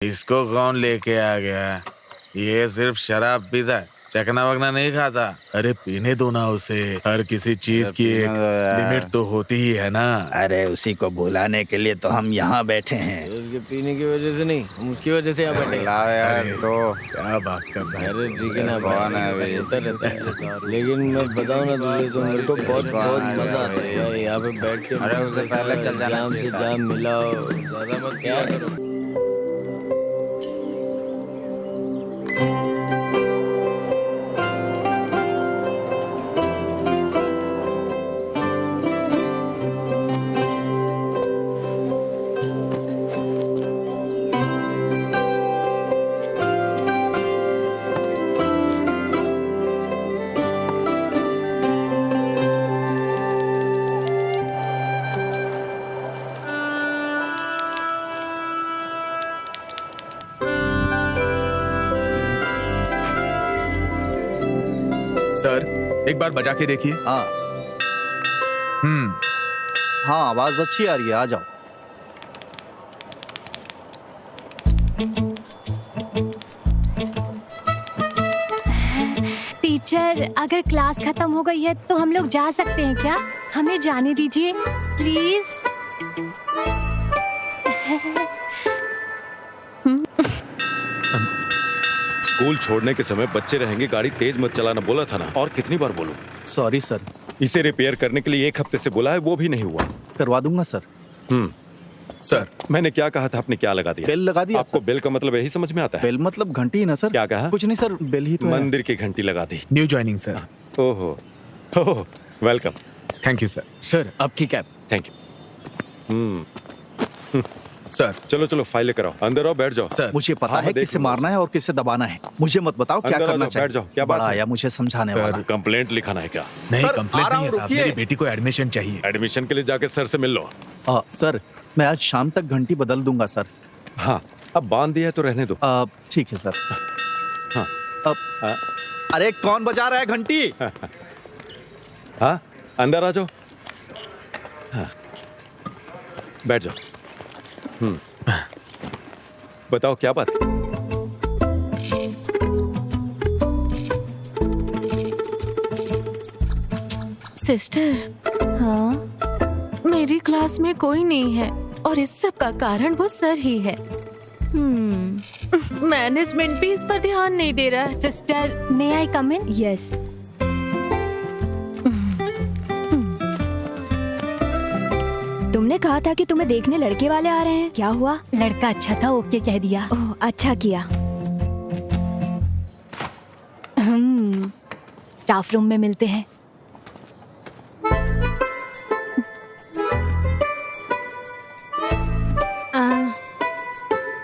इसको कौन लेके आ गया? ये सिर्फ शराब पीता है, चकना वकना नहीं खाता। अरे पीने दो ना उसे, हर किसी चीज की एक लिमिट तो होती ही है ना। अरे उसी को बुलाने के लिए तो हम यहाँ बैठे हैं। उसके पीने की वजह से नहीं, हम उसकी वजह से यहाँ बैठे। लाओ यार तो क्या बात कर रहा है? अरे ठीक है ना, कौन है भाई? होता रहता है। लेकिन मैं बताऊँ ना तुझे, तो मेरे को बहुत बहुत मजा आता है यार यहाँ पे बैठ के। अरे उससे पहले चल जाना जाम से जाम मिलाओ, ज्यादा मत क्या करो। सर एक बार बजा के देखिए। हाँ हाँ, आवाज अच्छी आ रही है, आ जाओ। टीचर, अगर क्लास खत्म हो गई है तो हम लोग जा सकते हैं क्या? हमें जाने दीजिए प्लीज। स्कूल छोड़ने के समय बच्चे रहेंगे, गाड़ी तेज मत चलाना बोला था ना, और कितनी बार बोलूं? Sorry sir. इसे रिपेयर करने के लिए 1 हफ्ते से बोला है, वो भी नहीं हुआ। करवा दूंगा सर। सर मैंने क्या कहा था, आपने क्या लगा दिया? बेल लगा दिया। आपको बेल का मतलब यही समझ में आता है? बेल मतलब घंटी ही ना सर। क्या कहा? कुछ नहीं सर, बेल ही तो है। मंदिर की घंटी लगा दी। New joining sir. ओहो ओहो, welcome. Thank you sir. Sir अब ठीक है। Thank you. सर चलो चलो फाइल लेकर आओ, अंदर आओ, बैठ जाओ। सर मुझे पता हाँ, है मैं देख किसे लूंगा मारना है और किसे दबाना है। मुझे मत बताओ क्या अंदर आ करना जाओ, चाहिए। बैठ जाओ, क्या बात बड़ा है? आया मुझे समझाने सर, वाला। कंप्लेंट लिखाना है क्या? नहीं, सर, कंप्लेंट आ रहा नहीं है हूँ, साहब, रुकिए। मेरी बेटी को एडमिशन चाहिए। एडमिशन के लिए जाके सर से मिल लो। सर मैं आज शाम तक घंटी बदल दूंगा सर। हाँ, अब बांध दिया है तो रहने दो। ठीक है सर। हाँ। अब अरे कौन बजा रहा है घंटी? हाँ, अंदर आ जाओ। हाँ, बैठ जाओ। बताओ क्या बात है? सिस्टर, हाँ, मेरी क्लास में कोई नहीं है और इस सब का कारण वो सर ही है। मैनेजमेंट भी इस पर ध्यान नहीं दे रहा है। सिस्टर, मे आई कम इन? यस। तुमने कहा था कि तुम्हें देखने लड़के वाले आ रहे हैं, क्या हुआ? लड़का अच्छा था, ओके कह दिया। ओह, अच्छा किया। स्टाफ रूम में मिलते हैं।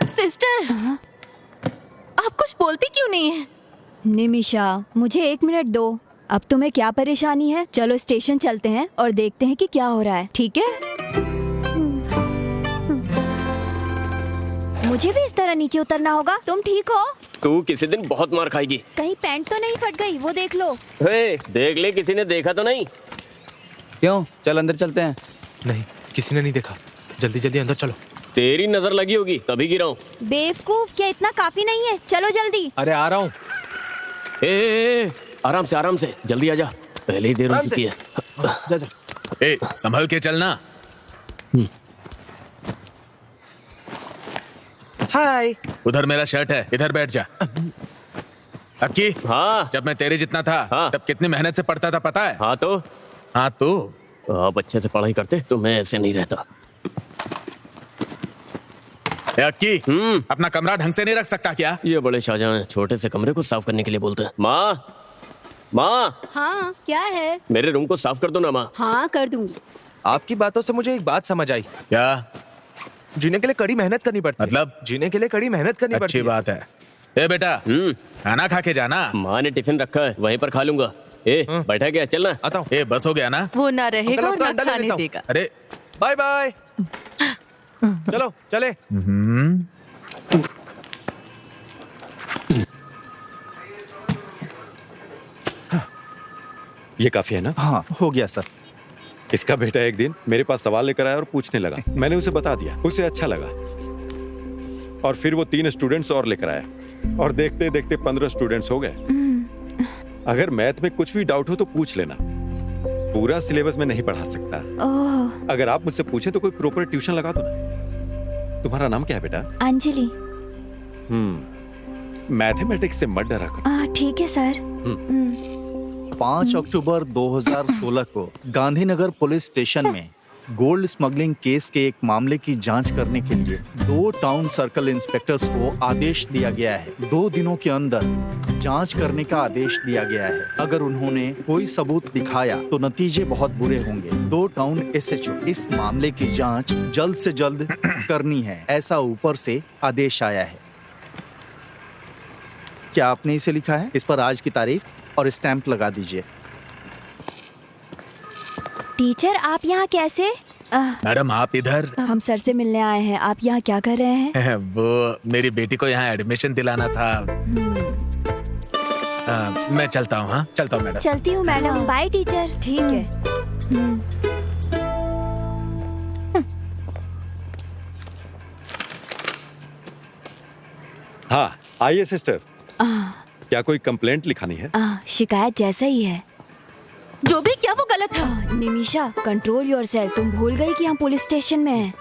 सिस्टर, आप कुछ बोलती क्यों नहीं है? निमिषा, मुझे 1 मिनट दो। अब तुम्हें क्या परेशानी है? चलो स्टेशन चलते हैं और देखते हैं कि क्या हो रहा है, ठीक है? मुझे भी इस तरह नीचे उतरना होगा। तुम ठीक हो? तू किसी दिन बहुत मार खाएगी। कहीं पैंट तो नहीं फट गई? वो देख लो। हे, देख ले, किसी ने देखा तो नहीं? क्यों? चल अंदर चलते हैं। नहीं, किसी ने नहीं देखा। जल्दी जल्दी अंदर चलो। तेरी नजर लगी होगी तभी गिरा हूँ। बेवकूफ, क्या इतना काफी नहीं है? चलो जल्दी। अरे आ रहा हूँ। ए, आराम से जल्दी आजा, पहले ही देर हो चुकी है। जा जा। ए, संभल के चलना। हाय। उधर मेरा शर्ट है, इधर बैठ जा। अक्की, हाँ जब मैं तेरे जितना था हाँ। तब कितनी मेहनत से पढ़ता था पता है? हाँ तो हाँ तो आप अच्छे से पढ़ाई करते तो मैं ऐसे नहीं रहता। ए, अक्की, अपना कमरा ढंग से नहीं रख सकता क्या? ये बड़े शाहजहां हैं, छोटे से कमरे को साफ करने के लिए बोलते हैं। माँ, हाँ, क्या है? मेरे रूम को साफ कर दो ना माँ। हाँ, कर दूंगी। आपकी बातों से मुझे एक बात समझ आई। क्या? जीने के लिए कड़ी मेहनत करनी पड़ती है। मतलब? जीने के लिए कड़ी मेहनत करनी पड़ती अच्छी है। बात है। ए बेटा, खाना खा के जाना। माँ ने टिफिन रखा है, वहीं पर खा लूंगा। ए, बैठा क्या, चलना। आता हूँ। ए, बस हो गया ना? वो ना रहेगा और अंकल, ना अंडा ले खाने लेता हूँ। देगा। अरे बाय बाय। चलो चले। ये काफी है ना? हाँ, हो गया सर। इसका बेटा एक दिन मेरे पास सवाल लेकर आया और पूछने लगा। मैंने उसे बता दिया, उसे अच्छा लगा और फिर वो 3 स्टूडेंट्स और लेकर आया और देखते देखते 15 स्टूडेंट्स हो गए। अगर मैथ में कुछ भी डाउट हो तो पूछ लेना, पूरा सिलेबस में नहीं पढ़ा सकता। अगर आप मुझसे पूछें तो कोई प्रॉपर ट्यूशन लगा दो ना। तुम्हारा नाम क्या है बेटा? अंजलि। मैथमेटिक्स से मत डरा करो। ठीक है सर। 5 अक्टूबर 2016 को गांधीनगर पुलिस स्टेशन में गोल्ड स्मगलिंग केस के एक मामले की जांच करने के लिए 2 टाउन सर्कल इंस्पेक्टर्स को आदेश दिया गया है। 2 दिनों के अंदर जांच करने का आदेश दिया गया है। अगर उन्होंने कोई सबूत दिखाया तो नतीजे बहुत बुरे होंगे। 2 टाउन एसएचओ इस मामले की जांच जल्द से जल्द करनी है, ऐसा ऊपर से आदेश आया है। क्या आपने इसे लिखा है? इस पर आज की तारीख और स्टैंप लगा दीजिए। टीचर आप यहाँ कैसे? मैडम आप इधर? हम सर से मिलने आए हैं। आप यहाँ क्या कर रहे हैं? वो मेरी बेटी को यहाँ एडमिशन दिलाना था। मैं चलता हूँ। हाँ चलता हूँ मैडम। चलती हूँ मैडम। Bye teacher. ठीक है। हाँ आइए सिस्टर, क्या कोई कंप्लेंट लिखानी है? शिकायत जैसा ही है। जो भी क्या वो गलत था। Nimisha control yourself. तुम भूल गई कि हम पुलिस स्टेशन में हैं।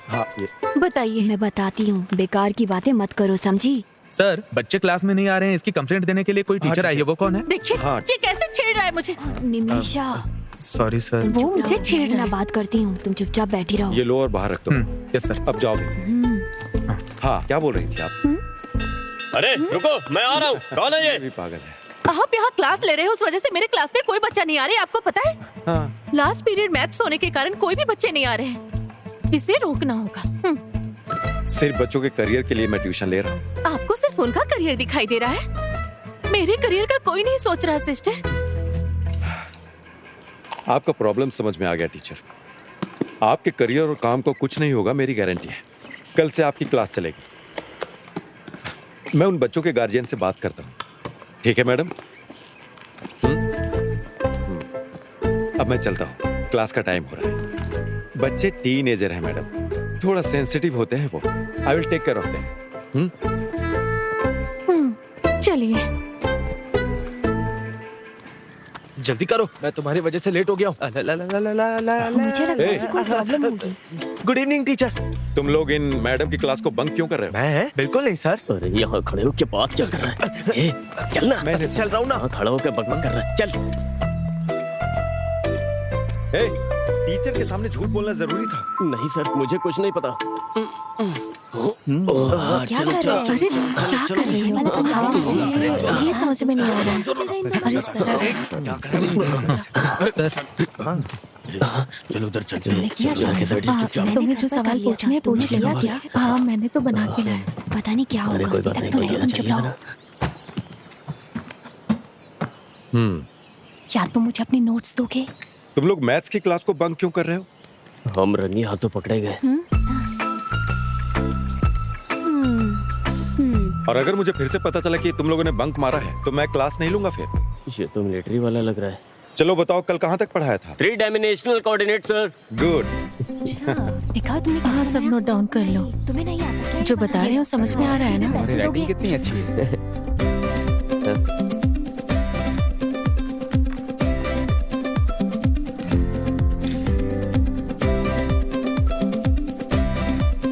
हाँ ये बताइए। मैं बताती हूँ, बेकार की बातें मत करो, समझी? सर बच्चे क्लास में नहीं आ रहे हैं, इसकी कंप्लेंट देने के लिए कोई टीचर आई है। वो कौन है? देखिए हाँ। ये कैसे छेड़ रहा है मुझे। Nimisha sorry sir. वो मुझे छेड़ रहा मैं है। बात करती हूँ, तुम चुपचाप बैठी रहो। ये लो और बाहर रख दो। Yes sir. अब जाओ। हाँ क्या बोल रही थी आप? अरे रुको, मैं आ रहा हूँ। कौन है ये? भी पागल है। आप यहाँ क्लास ले रहे हो, उस वजह से मेरे क्लास में कोई बच्चा नहीं आ रहा है, आपको पता है? हाँ। लास्ट पीरियड मैथ्स होने के कारण कोई भी बच्चे नहीं आ रहे हैं। इसे रोकना होगा। सिर्फ बच्चों के करियर के लिए मैं ट्यूशन ले रहा हूँ। आपको सिर्फ उनका करियर दिखाई दे रहा है, मेरे करियर का कोई नहीं सोच रहा सिस्टर। आपका प्रॉब्लम समझ में आ गया टीचर। आपके करियर और काम को कुछ नहीं होगा, मेरी गारंटी है। कल से आपकी क्लास चलेगी। मैं उन बच्चों के गार्जियन से बात करता हूँ। ठीक है मैडम? अब मैं चलता हूँ, क्लास का टाइम हो रहा है। बच्चे टीनेजर हैं मैडम, थोड़ा सेंसिटिव होते हैं वो। I will take care of them. चलिए जल्दी करो, मैं तुम्हारी वजह से लेट हो गया हूँ। मुझे लग रहा है कि कोई प्रॉब्लम होगी। Good evening teacher. तुम लोग इन मैडम की क्लास को बंक क्यों कर रहे हो? मैं बिल्कुल नहीं सर। अरे यहाँ खड़े होके बात क्या कर रहा है? ए, चल ना। मैं चल रहा हूँ ना। हाँ, खड़ा होके बकबक कर रहा है। चल। ए, टीचर के सामने झूठ बोलना जरूरी था। नहीं सर, मुझे कुछ नहीं पता। क्या कर रहे हैं? अरे क्या कर रही हो? ये समझ में नहीं आ रहा है। अरे सर चलो उधर चल। चुपचाप। तुम्हें जो सवाल पूछने पूछ लेना। क्या? हाँ मैंने तो बना के लाया। पता नहीं क्या होगा। कोई बात नहीं, तो कोई तुम चुप रहो। क्या तुम मुझे अपने नोट्स दोगे? तुम लोग मैथ्स की क्लास को बंक क्यों कर रहे हो? हम रंगी हाथों पकड़े गए। और अगर मुझे फिर से पता चला कि तुम लोगों ने बंक मारा है तो मैं क्लास नहीं लूंगा फिर। ये तो मिलिट्री वाला लग रहा है। चलो बताओ कल कहाँ तक पढ़ाया था? 3 डायमेंशनल कोऑर्डिनेट सर। गुड। दिखाओ तुमने हाँ कैसे सब नोट डाउन कर लो। तुम्हें नहीं आता क्या? जो बता रहे हो समझ में आ रहा है ना? पैसे दोगे? कितनी अच्छी है।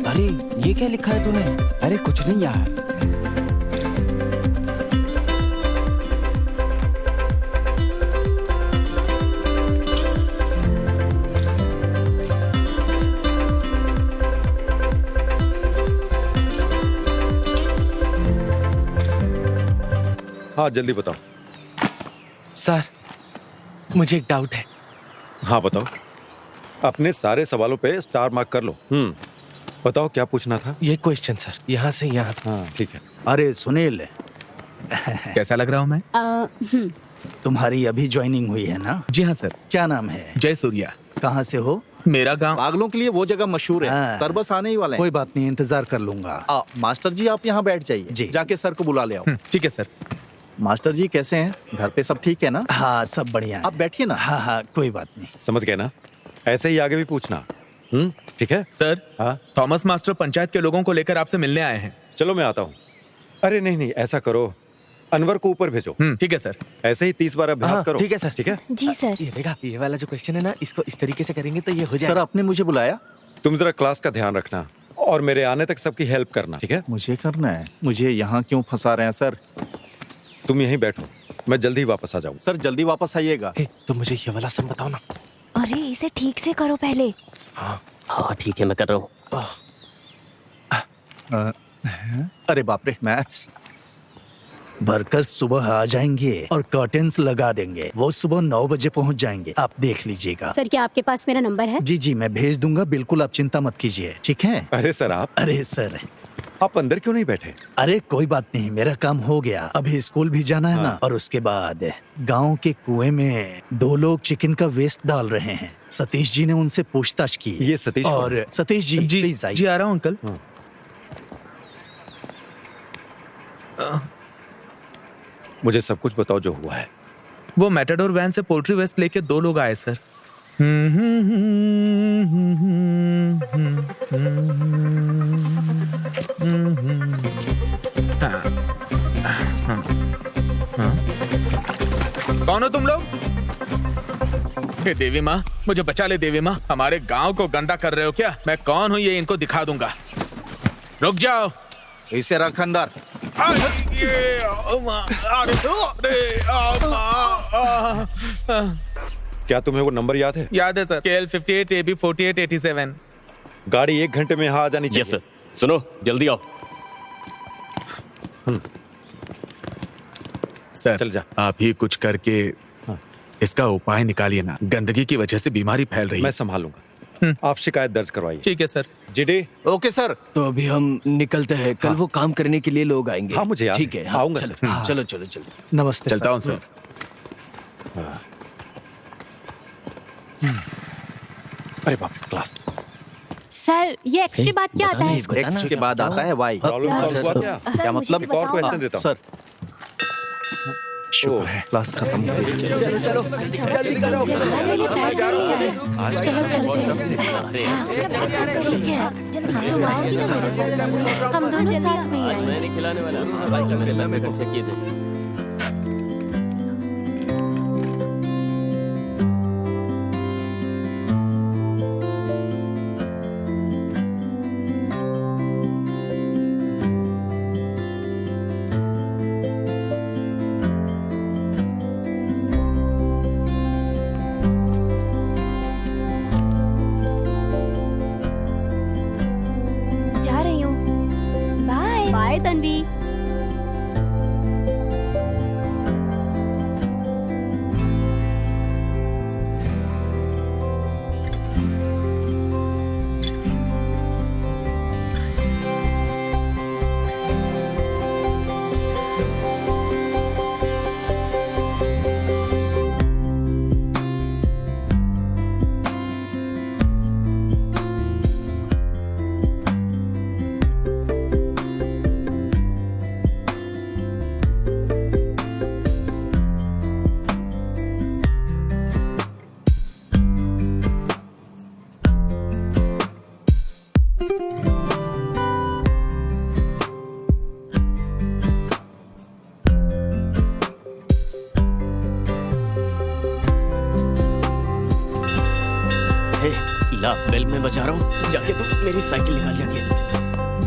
अरे ये क्या लिखा है तूने? अरे कुछ नहीं यार। हाँ जल्दी बताओ। सर मुझे एक डाउट है। हाँ बताओ। अपने सारे सवालों पे स्टार मार्क कर लो। बताओ क्या पूछना था? ये क्वेश्चन सर यहाँ से यहाँ तक। हाँ ठीक है। अरे सुनील, कैसा लग रहा हूँ मैं? तुम्हारी अभी ज्वाइनिंग हुई है ना? जी हाँ सर। क्या नाम है? जय सूर्या। कहाँ से हो? मेरा गांव। पागलों के लिए वो जगह मशहूर है। हाँ। सर बस आने ही वाले हैं। कोई बात नहीं, इंतजार कर लूंगा। मास्टर जी आप यहाँ बैठ जाइए। जी। जाके सर को बुला ले आओ। ठीक है सर। मास्टर जी कैसे हैं? घर पे सब ठीक है ना? हाँ सब बढ़िया है। आप बैठिए ना। हाँ हाँ कोई बात नहीं। समझ गए ना? ऐसे ही आगे भी पूछना। ठीक है? सर, हाँ? थॉमस मास्टर पंचायत के लोगों को लेकर आपसे मिलने आए हैं। चलो मैं आता हूँ। अरे नहीं नहीं, ऐसा करो, अनवर को ऊपर भेजो। ठीक है सर। ऐसे ही 30 बार अभ्यास करो। ठीक है सर। ठीक है? जी सर। ये देखा, ये वाला जो क्वेश्चन है ना, इसको इस तरीके से करेंगे तो ये हो सर जाएगा। आपने मुझे बुलाया? तुम जरा क्लास का ध्यान रखना और मेरे आने तक सबकी हेल्प करना, ठीक है? मुझे करना है? मुझे यहाँ क्यों फंसा रहे हैं सर? तुम यहीं बैठो, मैं जल्दी वापस आ जाऊँ। सर जल्दी वापस आइएगा। तो मुझे ये वाला सम बताओ ना। अरे इसे ठीक से करो पहले। हाँ ठीक है, मैं कर रहा हूँ। अरे बाप रे, मैथ्स। वर्कर्स सुबह आ जाएंगे और कर्टेन्स लगा देंगे। वो सुबह 9 बजे पहुंच जाएंगे, आप देख लीजिएगा। सर क्या आपके पास मेरा नंबर है? जी जी, मैं भेज दूंगा, बिल्कुल आप चिंता मत कीजिए, ठीक है? अरे सर आप सर आप अंदर क्यों नहीं बैठे? अरे कोई बात नहीं, मेरा काम हो गया। अभी स्कूल भी जाना है ना, और उसके बाद गांव के कुएं में 2 लोग चिकन का वेस्ट डाल रहे हैं। सतीश जी ने उनसे पूछताछ की। ये सतीश कौन? और सतीश जी प्लीज आइए। जी आ रहा हूँ अंकल। मुझे सब कुछ बताओ जो हुआ है। वो मैटाडोर वैन से पोल्ट्री वेस्ट लेके 2 लोग आए सर। कौन हो तुम लोग? हे देवी माँ, मुझे बचा ले देवी माँ। हमारे गांव को गंदा कर रहे हो क्या? मैं कौन हूँ ये इनको दिखा दूंगा। रुक जाओ। इसे रख अंदर। क्या तुम्हें वो नंबर याद है? याद है सर, KL 58 AB 48 87। गाड़ी 1 घंटे में यहाँ आ जानी चाहिए। Yes sir. सुनो, जल्दी आओ। सर चल जा। आप ही कुछ करके इसका उपाय निकालिए ना। गंदगी की वजह से बीमारी फैल रही मैं है। संभालूंगा। आप शिकायत दर्ज करवाइए। ठीक है सर। जीडी। Okay sir. तो अभी हम निकलते हैं, कल वो काम करने के लिए लोग आएंगे। हाँ, मुझे याद ठीक है। है, हाँ, आऊंगा चलो, सर। चलो चलो चलो। नमस्ते चलता हूँ सर। अरे बाप रे, क्लास। सर ये एक्स के बाद क्या आता है? एक्स के बाद आता है वाई। प्रॉब्लम सॉल्व हुआ क्या? क्या मतलब? एक और क्वेश्चन देता हूँ। सर शुक्र है क्लास खत्म हो गई। चलो चलो ठीक है, तुम आओगी ना मेरे साथ? हम दोनों साथ में ही आएंगे। मैं नहीं खिलाने वाला। मैं कर सकी थे। जा रही हूँ। Bye bye Tanvi. हे, ला बेल में बजा रहा हूँ, जाके तुम मेरी साइकिल निकाल जाके।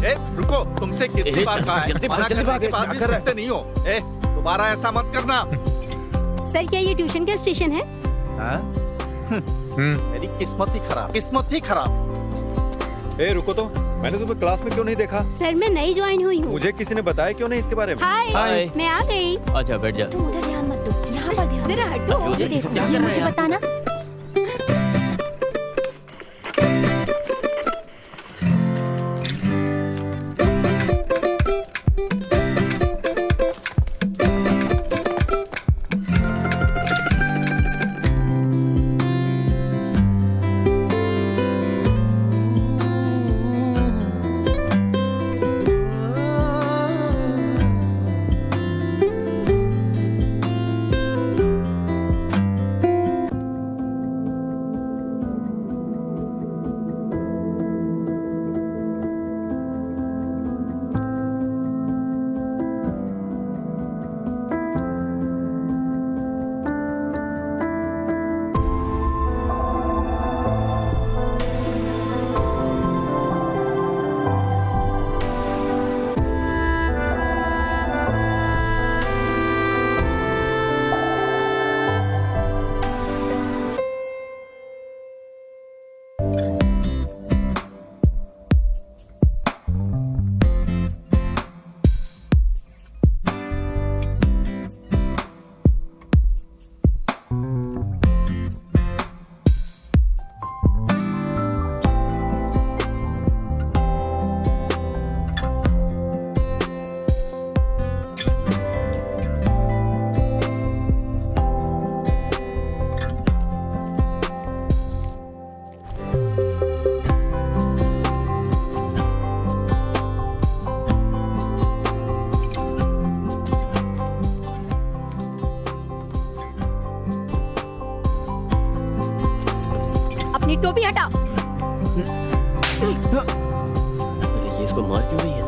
ए, रुको, तुमसे कितनी बार कहा है? जल्दी मना जल्दी करने के बाद भी सुनते नहीं हो। ए, दोबारा ऐसा मत करना। सर क्या ये ट्यूशन का स्टेशन है? हाँ? मेरी किस्मत ही खराब, किस्मत ही खराब। ए रुको तो, मैंने तुम्हें क्लास में क्यों नहीं देखा? सर मैं नई ज्वाइन हुई हूँ। मुझे किसी ने बताया क्यों नहीं इसके बारे में? हाय, मैं आ गई। अच्छा बैठ जा। तुम उधर ध्यान मत दो, यहाँ पर ध्यान। जरा हटो। ये देखो, ये मुझे बताना। टोपी हटा। अरे ये इसको मार क्यों रही है?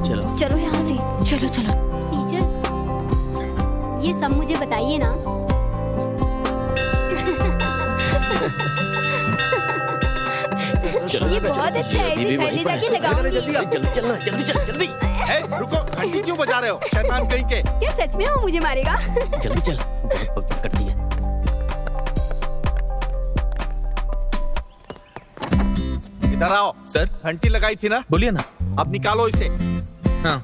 चलो चलो यहाँ से। चलो चलो। टीचर, ये सब मुझे बताइए ना। चलो ये बहुत अच्छा है, इसे पहले जाके लगाऊंगी। जल्दी चलना, जल्दी चल, जल्दी रुको, घंटी क्यों बजा रहे हो शैतान कहीं के? क्या सच में वो मुझे मारेगा? जल्दी चल, बहुत पक करती है। इधर आओ। सर, घंटी लगाई थी ना, बोलिए ना। अब निकालो इसे। हाँ।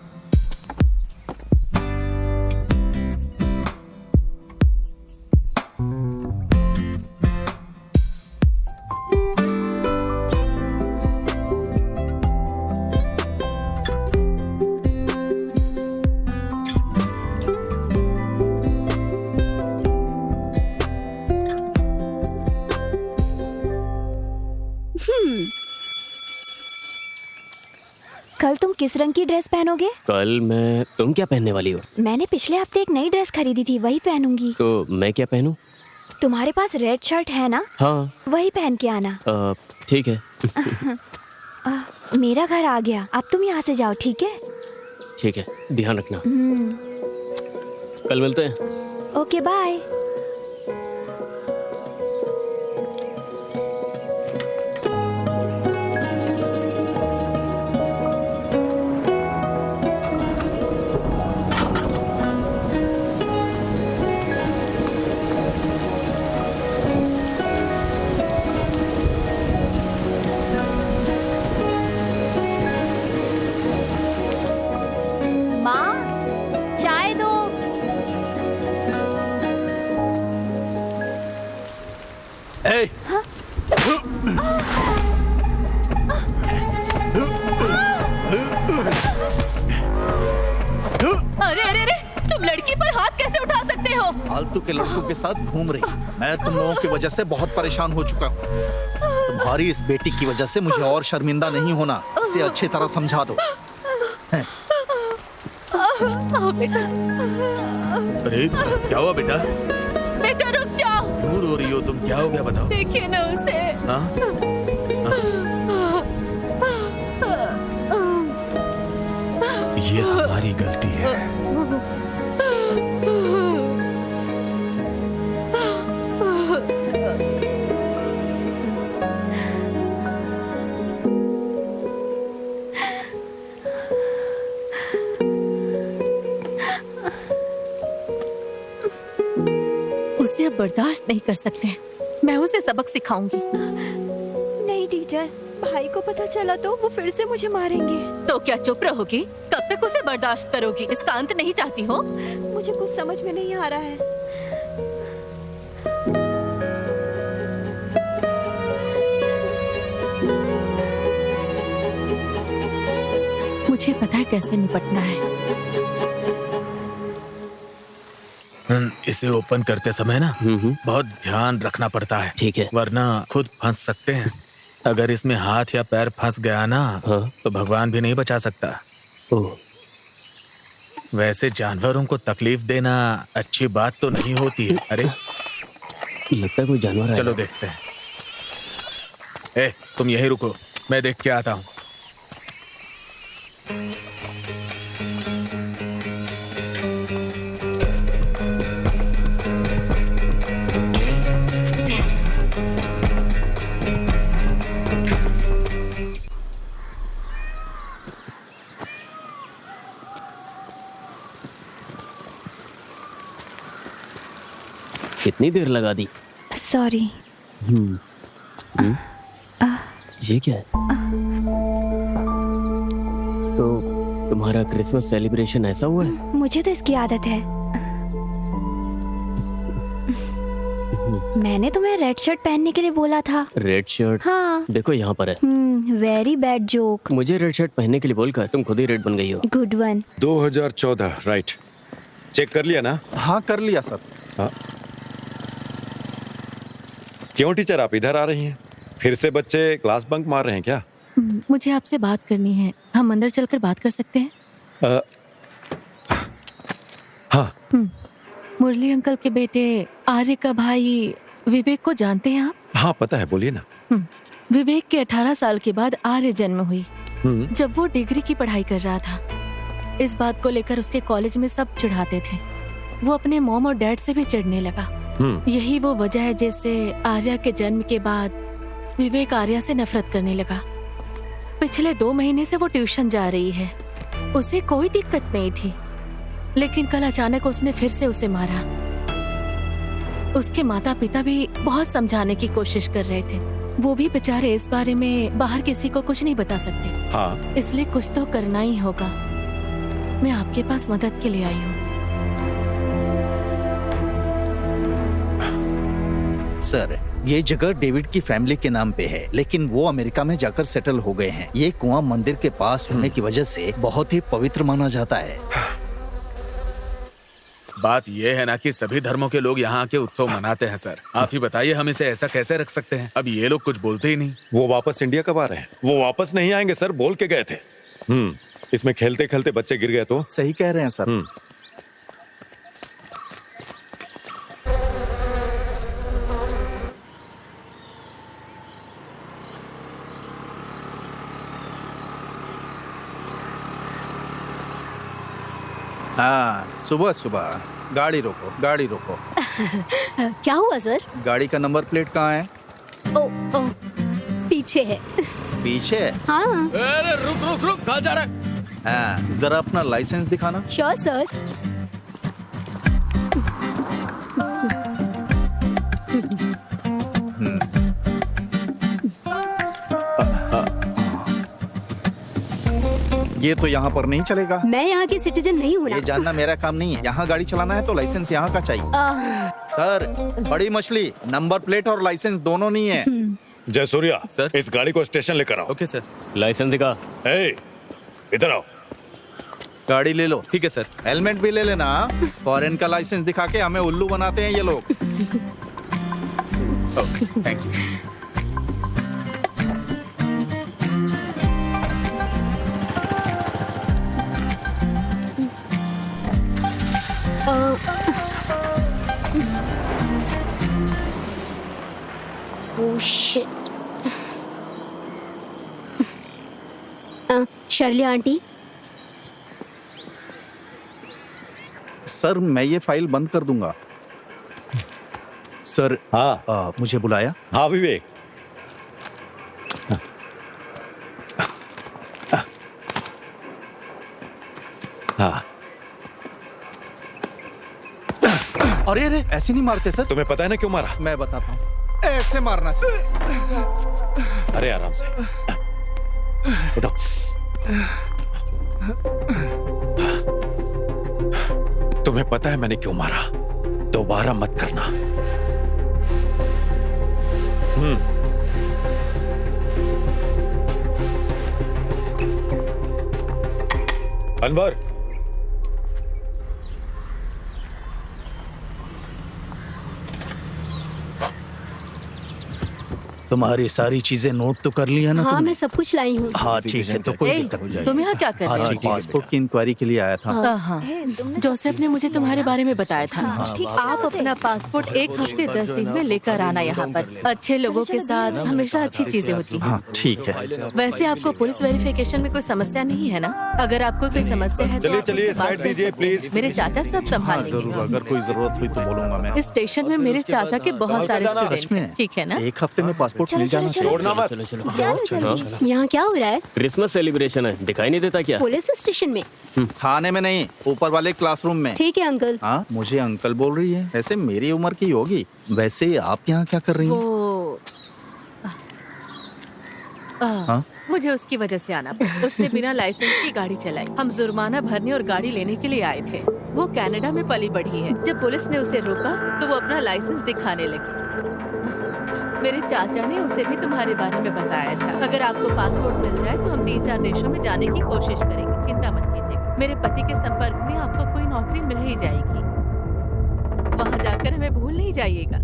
कल तुम किस रंग की ड्रेस पहनोगे? कल मैं, तुम क्या पहनने वाली हो? मैंने पिछले हफ्ते एक नई ड्रेस खरीदी थी, वही पहनूंगी। तो मैं क्या पहनूं? तुम्हारे पास रेड शर्ट है ना? हाँ। वही पहन के आना। ठीक है। मेरा घर आ गया, अब तुम यहाँ से जाओ, ठीक है? ठीक है, ध्यान रखना। कल मिलते हैं। Okay bye. माँ, चाय दो। ए, अरे अरे अरे, तुम लड़की पर हाथ कैसे उठा सकते हो? फालतू के लड़कों के साथ घूम रही। मैं तुम लोगों की वजह से बहुत परेशान हो चुका हूँ। तुम्हारी इस बेटी की वजह से मुझे और शर्मिंदा नहीं होना, इसे अच्छी तरह समझा दो। आओ बेटा। अरे क्या हुआ बेटा? बेटा रुक जाओ। क्यों रो रही हो तुम? क्या हो गया बताओ? देखिए ना उसे। हाँ? ये हमारी गलती है। उसे अब बर्दाश्त नहीं कर सकते। मैं उसे सबक सिखाऊंगी। नहीं टीचर, भाई को पता चला तो वो फिर से मुझे मारेंगे। तो क्या चुप रहोगी? कब तक उसे बर्दाश्त करोगी? इसका अंत नहीं चाहती हो? मुझे कुछ समझ में नहीं आ रहा है। मुझे पता है कैसे निपटना है। इसे ओपन करते समय ना बहुत ध्यान रखना पड़ता है। ठीक है। वरना खुद फंस सकते हैं। अगर इसमें हाथ या पैर फंस गया ना, तो भगवान भी नहीं बचा सकता। ओह। वैसे जानवरों को तकलीफ देना अच्छी बात तो नहीं होती है। अरे लगता है कोई जानवर है। चलो देखते हैं। ए, तुम यहीं रुको, मैं देख के आता हूँ। कितनी देर लगा दी? सॉरी। ये क्या है? तो तुम्हारा क्रिसमस सेलिब्रेशन ऐसा हुआ है? मुझे तो इसकी आदत है। मैंने तुम्हें रेड शर्ट पहनने के लिए बोला था। Red shirt? हाँ। देखो यहाँ पर है। Very bad joke. मुझे रेड शर्ट पहनने के लिए बोलकर तुम खुद ही रेड बन गई हो। Good one. 2014 राइट। चेक कर लिया ना? हाँ कर लिया सर। हाँ। क्यों टीचर आप इधर आ रही हैं? फिर से बच्चे क्लास बंक मार रहे हैं क्या? मुझे आपसे बात करनी है। हम अंदर चलकर बात कर सकते हैं? हाँ। मुरली अंकल के बेटे आर्य का भाई विवेक को जानते हैं आप? हाँ पता है, बोलिए ना। विवेक के 18 साल के बाद आर्य जन्म हुई। हम्म, जब वो डिग्री की पढ़ाई कर रहा था, इस बात को लेकर उसके कॉलेज में सब चिढ़ाते थे। वो अपने मॉम और डैड से भी चिढ़ने लगा। यही वो वजह है जिससे आर्या के जन्म के बाद विवेक आर्या से नफरत करने लगा। पिछले 2 महीने से वो ट्यूशन जा रही है। उसे कोई दिक्कत नहीं थी, लेकिन कल अचानक उसने फिर से उसे मारा। उसके माता पिता भी बहुत समझाने की कोशिश कर रहे थे। वो भी बेचारे इस बारे में बाहर किसी को कुछ नहीं बता सकते। हाँ इसलिए कुछ तो करना ही होगा। मैं आपके पास मदद के लिए आई हूँ। सर, ये जगह डेविड की फैमिली के नाम पे है, लेकिन वो अमेरिका में जाकर सेटल हो गए हैं। ये कुआं मंदिर के पास होने की वजह से बहुत ही पवित्र माना जाता है। बात ये है ना कि सभी धर्मों के लोग यहाँ के उत्सव मनाते हैं सर। आप ही बताइए हम इसे ऐसा कैसे रख सकते हैं? अब ये लोग कुछ बोलते ही नहीं। वो वापस इंडिया कब आ रहे हैं? वो वापस नहीं आएंगे सर, बोल के गए थे। इसमें खेलते खेलते बच्चे गिर गए तो? सही कह रहे हैं सर। हाँ, सुबह सुबह गाड़ी रोको, गाड़ी रोको। क्या हुआ सर? गाड़ी का नंबर प्लेट कहाँ है? ओ, ओ, पीछे है। पीछे है? हाँ। अरे रुक रुक रुक, कहाँ जा रहा है? हाँ, जरा अपना लाइसेंस दिखाना। Sure sir. ये तो यहाँ पर नहीं चलेगा। मैं यहाँ की सिटीजन नहीं हूँ ना। ये जानना मेरा काम नहीं है। यहाँ गाड़ी चलाना है तो लाइसेंस यहाँ का चाहिए। सर, बड़ी मछली, नंबर प्लेट और लाइसेंस दोनों नहीं है। जयसूर्या सर। इस गाड़ी को स्टेशन लेकर आओ। Okay sir. लाइसेंस दिखा। ए, इधर आओ। गाड़ी ले लो। ठीक है सर। हेलमेट भी ले लेना। फॉरेन का लाइसेंस दिखा के हमें उल्लू बनाते हैं ये लोग। Thank you. Oh shit. Shirley aunty, sir मैं ये फाइल बंद कर दूंगा। सर, हाँ मुझे बुलाया? हाँ विवेक। हाँ, अरे अरे, ऐसे नहीं मारते सर। तुम्हें पता है ना क्यों मारा? मैं बताता हूँ। ऐसे मारना चाहिए। अरे आराम से उठो। तुम्हें पता है मैंने क्यों मारा? दोबारा मत करना। अनवर, तुम्हारी सारी चीजें नोट तो कर ली है ना? हाँ तुमने? मैं सब कुछ लाई हूँ। हाँ ठीक है, तो कोई दिक्कत नहीं। तुम यहाँ क्या कर रहे हो? पासपोर्ट की इंक्वायरी के लिए आया था। हाँ, जोसेफ ने मुझे तुम्हारे बारे में बताया था। ठीक है, आप अपना पासपोर्ट 1 हफ्ते 10 दिन में लेकर आना यहाँ पर। अच्छे लोगों के साथ हमेशा अच्छी चीजें होती हैं। हाँ ठीक है। वैसे आपको पुलिस वेरिफिकेशन में कोई समस्या नहीं है ना? अगर आपको कोई समस्या है तो चलिए आप चलिए मुझसे बात साइड कर दीजिए सकते हैं। प्लीज। मेरे चाचा सब हाँ संभालेंगे। जरूर, अगर कोई जरूरत हुई तो बोलूंगा मैं। इस स्टेशन में मेरे चाचा के बहुत सारे सच स्टूडेंट में? हैं, ठीक है ना? 1 हफ्ते में पासपोर्ट मिल जाना चाहिए। छोड़ना मत। चलो चलो। यहाँ क्या हो रहा है? क्रिसमस सेलिब्रेशन है, दिखाई नहीं देता क्या? पुलिस स्टेशन में? खाने में नहीं, ऊपर वाले क्लासरूम में। ठीक है अंकल। हाँ, मुझे अंकल बोल रही है। ऐसे मेरी उम्र की होगी। वैसे आप यहाँ क्या कर रही हैं? वो हाँ? मुझे उसकी वजह से आना पड़ा। उसने बिना लाइसेंस की गाड़ी चलाई। हम जुर्माना भरने और गाड़ी लेने के लिए आए थे। वो कनाडा में पली बढ़ी है। जब पुलिस ने उसे रोका तो वो अपना लाइसेंस दिखाने लगी। मेरे चाचा ने उसे भी तुम्हारे बारे में बताया था। अगर आपको पासपोर्ट मिल जाए तो हम 3-4 देशों में जाने की कोशिश करेंगे। चिंता मत कीजिएगा। मेरे पति के संपर्क में आपको कोई नौकरी मिल ही जाएगी। वहाँ जाकर हमें भूल नहीं जाइएगा।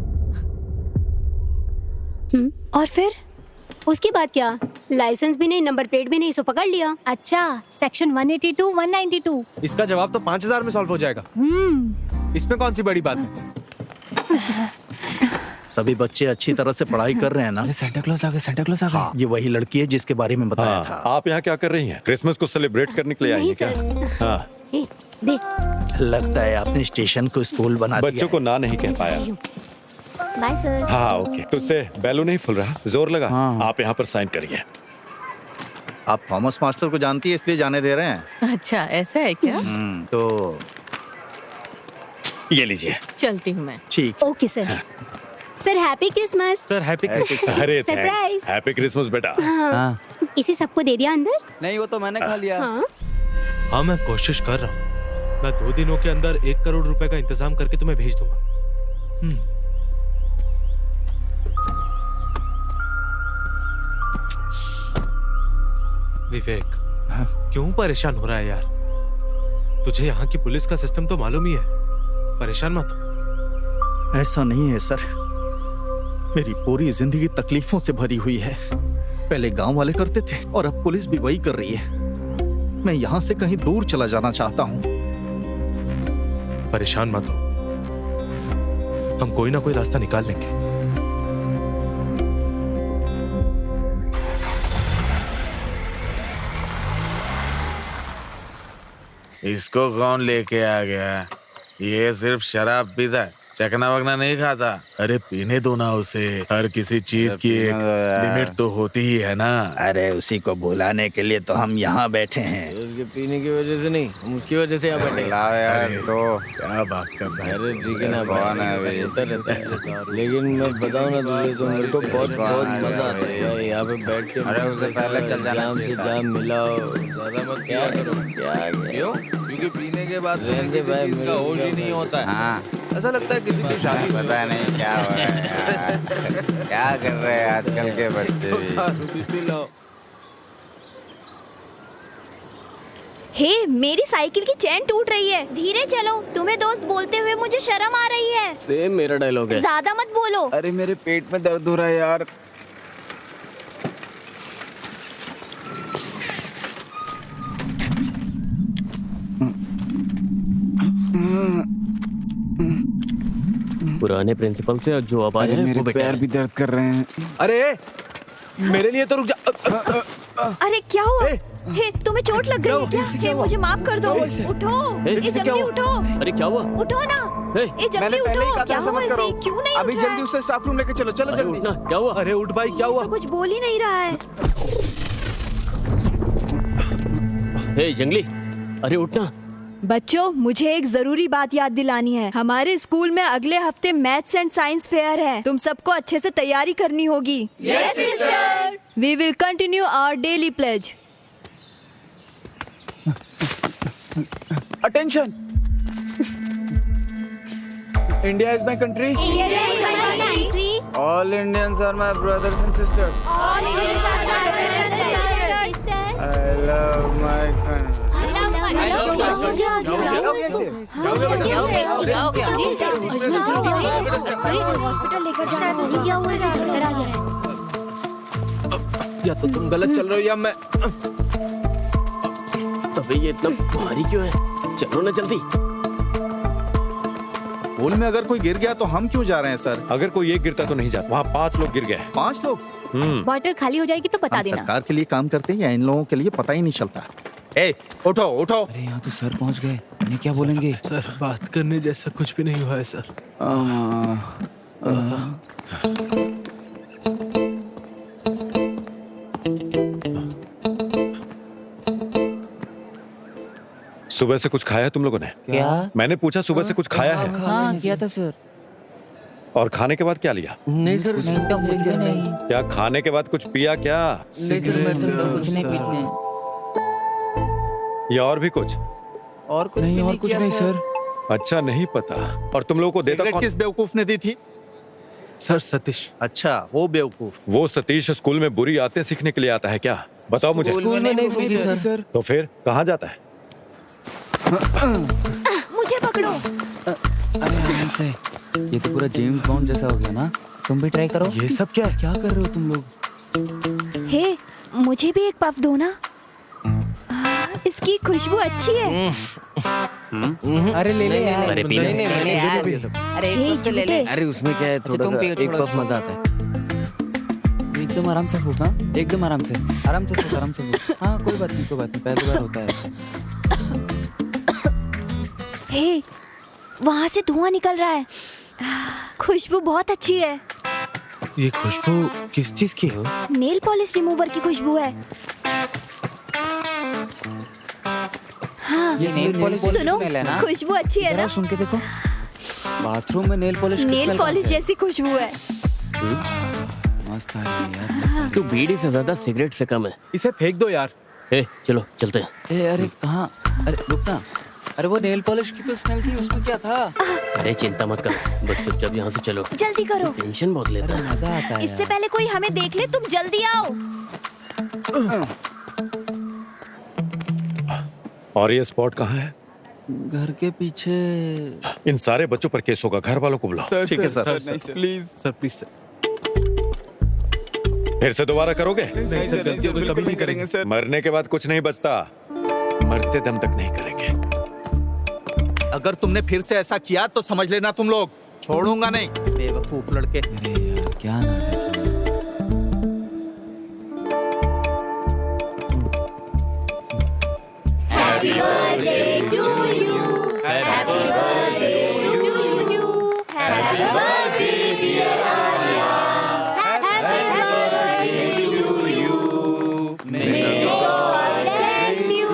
और फिर उसके बाद क्या? लाइसेंस भी नहीं, नंबर प्लेट भी नहीं, सो पकड़ लिया। अच्छा, सेक्शन 182, 192। इसका जवाब तो 5000 में सॉल्व हो जाएगा। इसमें कौन सी बड़ी बात है? सभी बच्चे अच्छी तरह से पढ़ाई कर रहे हैं ना? अरे सेंटा क्लॉज आ गया, सेंटा क्लॉज आ गया। हाँ, ये वही लड़की है जिसके बारे में बताया हाँ, था। आप यहाँ क्या कर रही हैं? क्रिसमस को सेलिब्रेट करने के लिए आई हैं क्या? हाँ, लगता है आपने स्टेशन को स्कूल बना दिया बच्चों को ना नहीं कह पाया। Bye sir. हाँ ओके, तुझसे बैलून नहीं फूल रहा, जोर लगा। आप यहाँ पर साइन करिए। आप थॉमस मास्टर को जानती है इसलिए जाने दे रहे हैं? अच्छा ऐसा है क्या? तो ये लीजिए। चलती हूँ मैं। ठीक। Okay sir. Sir happy Christmas. Sir happy Christmas. अरे Surprise. हैप्पी क्रिसमस बेटा। हाँ इसे सबको दे दिया अंदर? नहीं, वो तो मैंने खा लिया। हाँ मैं कोशिश कर रहा हूँ। मैं 2 दिनों के अंदर 1 करोड़ रुपए का इंतजाम करके तुम्हें भेज दूंगा। विवेक, क्यों परेशान हो रहा है यार? तुझे यहाँ की पुलिस का सिस्टम तो मालूम ही है। परेशान मत हो। ऐसा नहीं है सर, मेरी पूरी जिंदगी तकलीफों से भरी हुई है। पहले गांव वाले करते थे और अब पुलिस भी वही कर रही है। मैं यहाँ से कहीं दूर चला जाना चाहता हूँ। परेशान मत हो, हम कोई ना कोई रास्ता निकाल लेंगे। इसको कौन लेके आ गया? ये सिर्फ शराब पीता है, चकना वगना नहीं खाता। अरे पीने दो ना उसे, हर किसी चीज की एक लिमिट तो होती ही है ना। अरे उसी को बुलाने के लिए तो हम यहाँ बैठे हैं। उसके पीने की वजह से नहीं, हम उसकी वजह से यहाँ बैठे। तो क्या बात कर रहा है? अरे ठीक है ना, भगवान है होता रहता है। लेकिन मैं बताऊँ ना तुझे, तो मेरे को बहुत मजा आता है यहाँ पे बैठ के। अरे उससे पहले चल जाना जाम से जाम मिलाओ, ज्यादा मत क्या करो, क्या क्यों? क्योंकि पीने के बाद रहने भाई, किसी चीज का होश ही नहीं होता है। हाँ ऐसा लगता है किसी की शादी पता नहीं क्या हो रहा है यार। क्या कर रहे हैं आजकल के बच्चे भी। P low. हे मेरी साइकिल की चेन टूट रही है, धीरे चलो। तुम्हें दोस्त बोलते हुए मुझे शर्म आ रही है। सेम मेरा डायलॉग है। ज्यादा मत बोलो। अरे मेरे पेट में दर्द हो रहा है यार। पुराने प्रिंसिपल से जो अब आए हैं मेरे वो बेटा पैर है। भी दर्द कर रहे हैं। अरे मेरे लिए तो रुक जा। अरे क्या हुआ? हे तुम्हें चोट लग गई है क्या? हे मुझे माफ कर दो। उठो, ये जल्दी उठो। अरे क्या हुआ? उठो ना, हे, ये जल्दी उठो। क्या हुआ इसे? क्यों नहीं अभी उठ रहा जल्दी है? उसे स्टाफ रूम लेके चलो, चलो अरे जल्दी। उठना, क्या हुआ? अरे उठ भाई, क्या हुआ? तो कुछ बोल ही नहीं रहा है। हे जंगली, अरे उठना। बच्चों, मुझे एक जरूरी बात याद दिलानी है। हमारे स्कूल में अगले हफ्ते मैथ्स एंड साइंस फेयर है। तुम सबको अच्छे से तैयारी करनी होगी। Yes sister. We will continue our daily pledge. Attention, India is my country. All Indians are my brothers and sisters. I love my country. Hospital लेकर जाना। क्या हुआ इसे? चक्कर आ गया। या तो तुम गलत चल रहे हो या मैं। अबे ये इतना भारी क्यों है? चलो ना जल्दी। पुल में अगर कोई गिर गया तो हम क्यों जा रहे हैं सर? अगर कोई एक गिरता तो नहीं जाता, वहाँ 5 लोग गिर गए। 5 लोग? बॉटल खाली हो जाएगी तो बता हम देना। सरकार के लिए काम करते हैं या इन लोगों के लिए पता ही नहीं चलता। ए उठो उठो। अरे यहाँ तो सर पहुँच गए, इन्हें क्या बोलेंगे? सर बात करने जैसा कुछ भी नहीं हुआ है सर। सुबह से कुछ खाया है तुम लोगों ने? क्या? मैंने पूछा सुबह से कुछ खाया है? हाँ किया था सर। और खाने के बाद क्या लिया? नहीं सर, कुछ भी नहीं। क्या खाने के बाद कुछ पिया क्या? नहीं सर, मैं तो कुछ नहीं पीते हैं। या और भी कुछ? और कुछ नहीं, और कुछ नहीं सर। अच्छा नहीं पता। और तुम लोगों को देता सिगरेट कौन? किस बेवकूफ ने दी थी? सर सतीश। अच्छा वो बेवकूफ। वो सतीश स्कूल में बुरी आदतें सीखने के लिए आता है क्या? बताओ मुझे। स्कूल में नहीं फूकी सर। तो फिर कहाँ जाता है? मुझे पकड़ो। अरे आराम से, ये तो पूरा जेम्स बॉन्ड जैसा हो गया ना। तुम भी ट्राई करो। ये सब क्या? क्या कर रहे हो तुम लोग? हे मुझे भी एक पफ दो ना। इसकी खुशबू अच्छी है। अरे ले ले यार। अरे नहीं नहीं मैंने यार ये सब। अरे हे, एक तो ले ले। झूठे। अरे उसमें क्या है थोड़ा तुम सा पियो, एक छोड़ो पफ मजा आता है। एकदम आराम से फूक, हाँ एकदम आराम से फूक, आराम से फूक। हाँ कोई बात नहीं, पहली बार होता है। हे, वहाँ से धुआं निकल रहा है। खुशबू बहुत अच्छी है। ये खुशबू किस चीज की है? नेल पॉलिश रिमूवर की खुशबू है। हाँ, ये नेल पॉलिश सुनो, स्मेल है ना? खुशबू अच्छी है जरा ना? सुन के देखो, बाथरूम में नेल पॉलिश की नेल स्मेल पॉलिश कहाँ से जैसी खुशबू है। है? मस्त आ रही है यार। तू बीड़ी से ज्यादा सिगरेट से कम है। इसे फेंक दो यार। ए चलो चलते हैं। ए अरे कहाँ? अरे रुकना। अरे वो नेल पॉलिश की तो स्मेल थी, उसमें क्या था? अरे चिंता मत करो, बस चुपचाप यहाँ से चलो। जल्दी करो, टेंशन बहुत लेता है। मजा आता है इससे पहले कोई हमें देख ले। तुम जल्दी आओ। और ये स्पॉट कहाँ है? घर के पीछे। इन सारे बच्चों पर केस होगा, घर वालों को बुलाओ। ठीक है sir. Please sir please sir. फिर से दोबारा करोगे? नहीं सर, गलती तो कभी नहीं करेंगे सर। मरने के बाद कुछ नहीं बचता, मरते दम तक नहीं करेंगे। अगर तुमने फिर से ऐसा किया तो समझ लेना तुम लोग छोड़ूंगा नहीं। बेवकूफ लड़के। अरे यार क्या नाटक है। Happy birthday to you. Happy birthday to you. Happy birthday dear Arya. Happy birthday to you. May God bless you.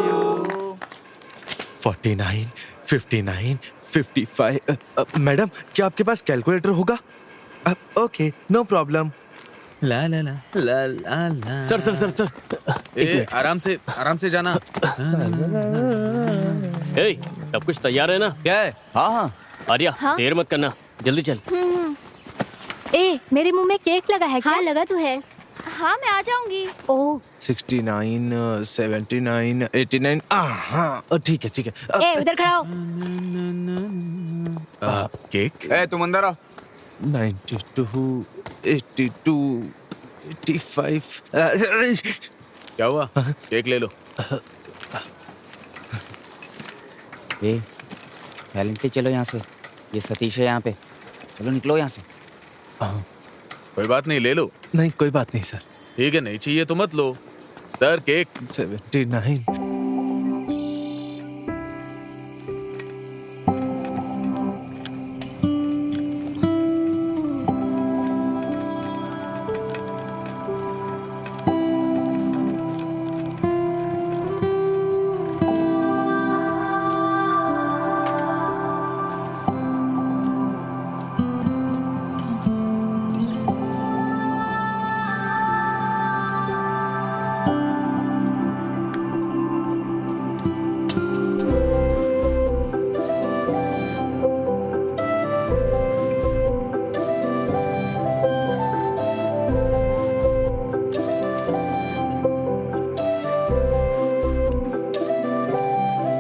49, 59, 55। Madam क्या आपके पास कैलकुलेटर होगा? Okay no problem. ला ला ला ला ला ला। सर सर सर सर ए, आराम से जाना। ए सब कुछ तैयार है ना? क्या है? हाँ हाँ आर्या हाँ? देर मत करना, जल्दी चल। ए, मेरे मुंह में केक लगा है क्या? हाँ लगा तो है। हाँ मैं आ जाऊंगी। ओह, 69, 79, 89। हाँ ठीक है ठीक है। ए उधर खड़ा हो। केक? ए तुम अंदर आओ। 92, 82, 85। क्या हुआ? केक ले लो। ए साइलेंटली चलो यहाँ से। ये सतीश है यहाँ पे, चलो निकलो यहाँ से। कोई बात नहीं, ले लो। नहीं कोई बात नहीं सर। ठीक है, नहीं चाहिए तो मत लो। Sir cake. 79।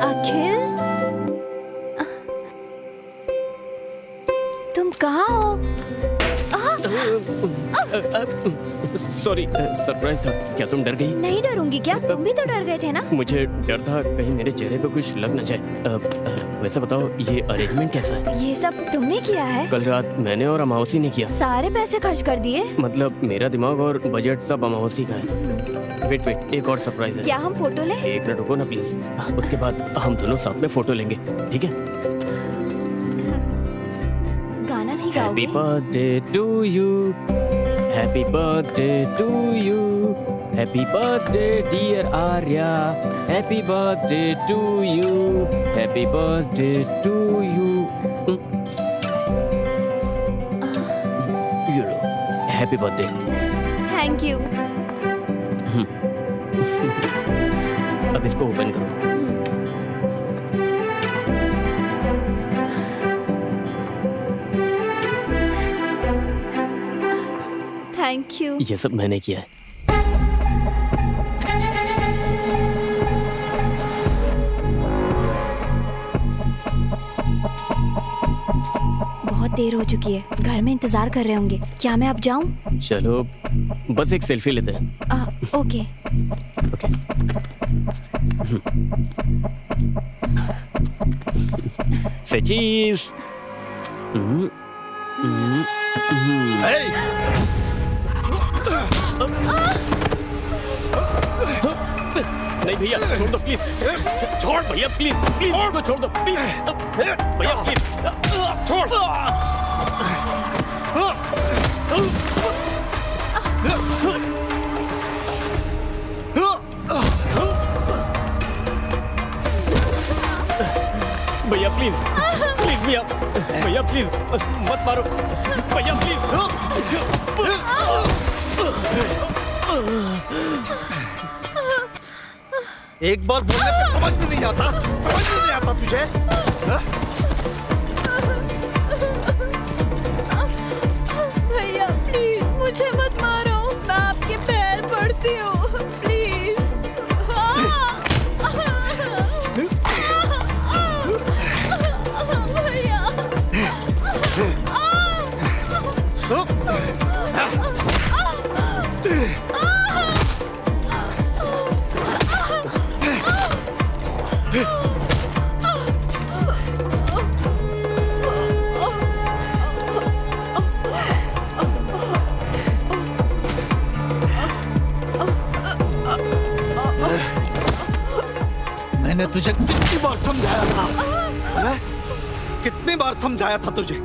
अखिल, तुम कहाँ हो? सॉरी सरप्राइज था। क्या तुम डर गई? नहीं डरूंगी क्या? तुम भी तो डर गए थे ना? मुझे डर था कहीं मेरे चेहरे पे कुछ लग न जाए। वैसे बताओ ये अरेंजमेंट कैसा है? ये सब तुमने किया है? कल रात मैंने और अमावसी ने किया। सारे पैसे खर्च कर दिए? मतलब मेरा दिमाग और बजट सब अमावसी का है। वेट एक और सरप्राइज है। क्या हम फोटो लें? एक मिनट रुको ना प्लीज, उसके बाद हम दोनों साथ में फोटो लेंगे, ठीक है? गाना नहीं हैप्पी गाओगे? Birthday to you, happy birthday to you, happy birthday dear Arya, happy birthday to you, happy birthday to you. ये लो, हैप्पी बर्थडे। Thank you. अब इसको ओपन करो। Thank you. ये सब मैंने किया है। बहुत देर हो चुकी है, घर में इंतजार कर रहे होंगे। क्या मैं अब जाऊं? चलो बस एक सेल्फी लेते हैं। ओके। ओके। Say cheese. नहीं भैया छोड़ दो प्लीज, छोड़ भैया प्लीज, प्लीज इसको छोड़ दो प्लीज, भैया प्लीज छोड़। भैया प्लीज, प्लीज भैया, भैया प्लीज मत मारो भैया प्लीज। एक बार बोलने पे समझ में नहीं आता, समझ में नहीं आता तुझे? हा? भैया प्लीज मुझे मत मारो, मैं आपके पैर पड़ती हूँ, प्लीज। भैया मैंने तुझे कितनी बार समझाया था? हैं? कितनी बार समझाया था तुझे?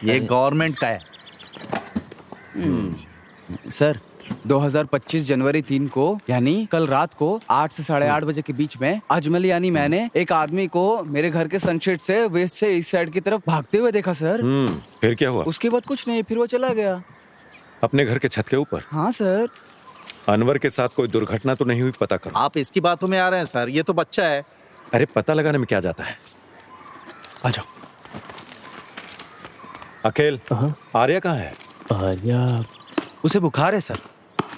ये गवर्नमेंट का है। सर 2025 जनवरी 3 को यानी कल रात को 8 से 8:30 बजे के बीच में अजमल यानी मैंने एक आदमी को मेरे घर के सनसेट से वेस्ट से इस साइड की तरफ भागते हुए देखा सर। फिर क्या हुआ? उसके बाद कुछ नहीं, फिर वो चला गया। अपने घर के छत के ऊपर? हाँ सर। अनवर के साथ कोई दुर्घटना तो नहीं हुई? पता करो। आप इसकी बातों में आ रहे हैं सर, ये तो बच्चा है। अरे पता लगाने में क्या जाता है? आ जाओ। अकेल, आर्या कहाँ है? आर्या उसे बुखार है सर।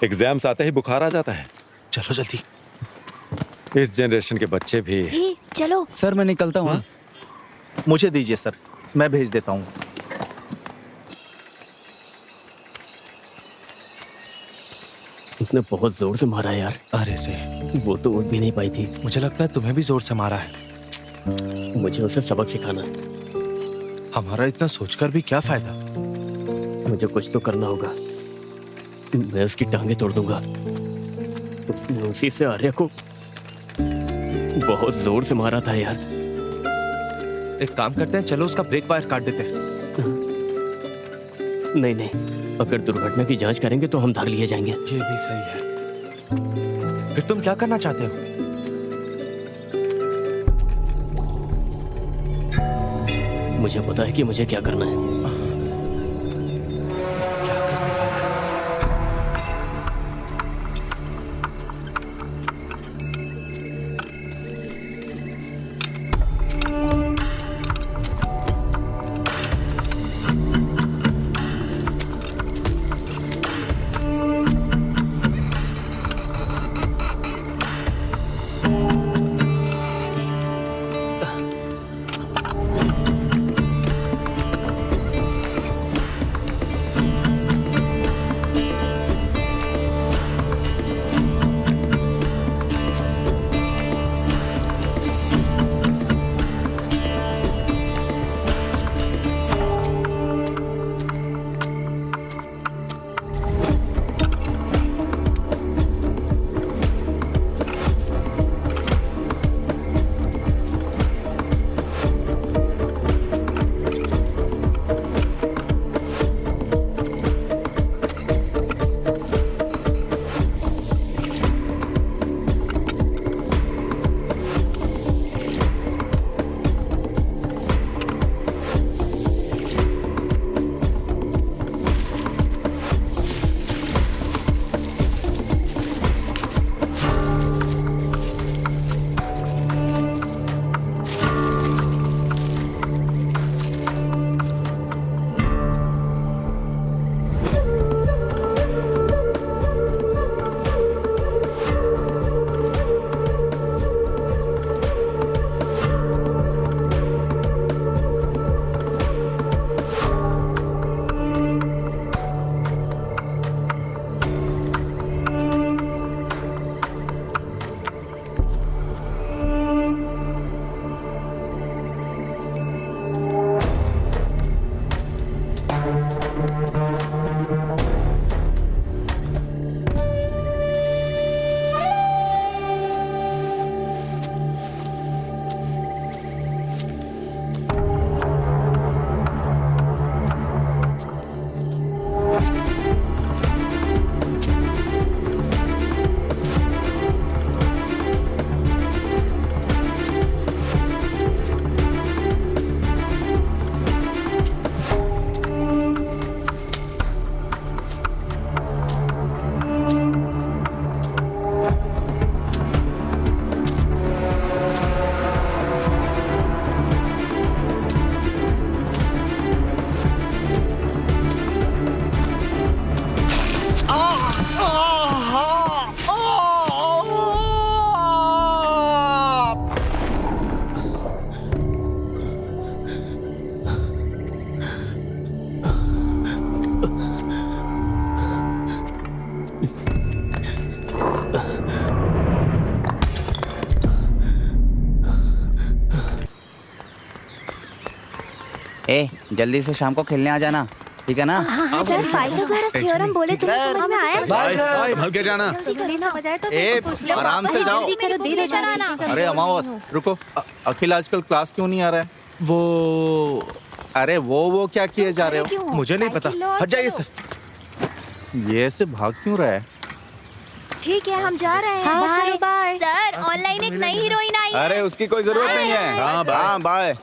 एग्जाम्स आते ही बुखार आ जाता है। चलो जल्दी। इस जनरेशन के बच्चे भी। चलो सर मैं निकलता हूँ। मुझे दीजिए सर, मैं भेज देता हूँ। उसने बहुत जोर से मारा यार। अरे रे, वो तो उठ भी नहीं पाई थी। मुझे लगता है तुम्हें भी जोर से मारा है। मुझे उसे सबक सिखाना। हमारा इतना सोचकर भी क्या फायदा? मुझे कुछ तो करना होगा। मैं उसकी टांगे तोड़ दूंगा। उसने उसी से आर्या को बहुत जोर से मारा था यार। एक काम करते हैं, चलो उसका ब्रेक वायर काट देते हैं। नहीं नहीं, अगर दुर्घटना की जांच करेंगे तो हम धर लिए जाएंगे। ये भी सही है। फिर तुम क्या करना चाहते हो? मुझे पता है कि मुझे क्या करना है। ए जल्दी से शाम को खेलने आ जाना, ठीक है ना? सर पाइथागोरस थ्योरम बोले तुम्हें समझ में आया? भाई संभल के जाना। आराम से जाओ। जल्दी करो, धीरे चलाना। अरे अमावस रुको, अखिल आजकल क्लास क्यों नहीं आ रहा है? अरे वो क्या किए जा रहे हो? मुझे नहीं पता, हट जाइए सर। ये ऐसे भाग क्यों रहा है? ठीक है हम जा रहे हैं। चलो, बाय। सर ऑनलाइन एक नई हीरोइन आई है। अरे उसकी कोई जरूरत नहीं है। हाँ बाय।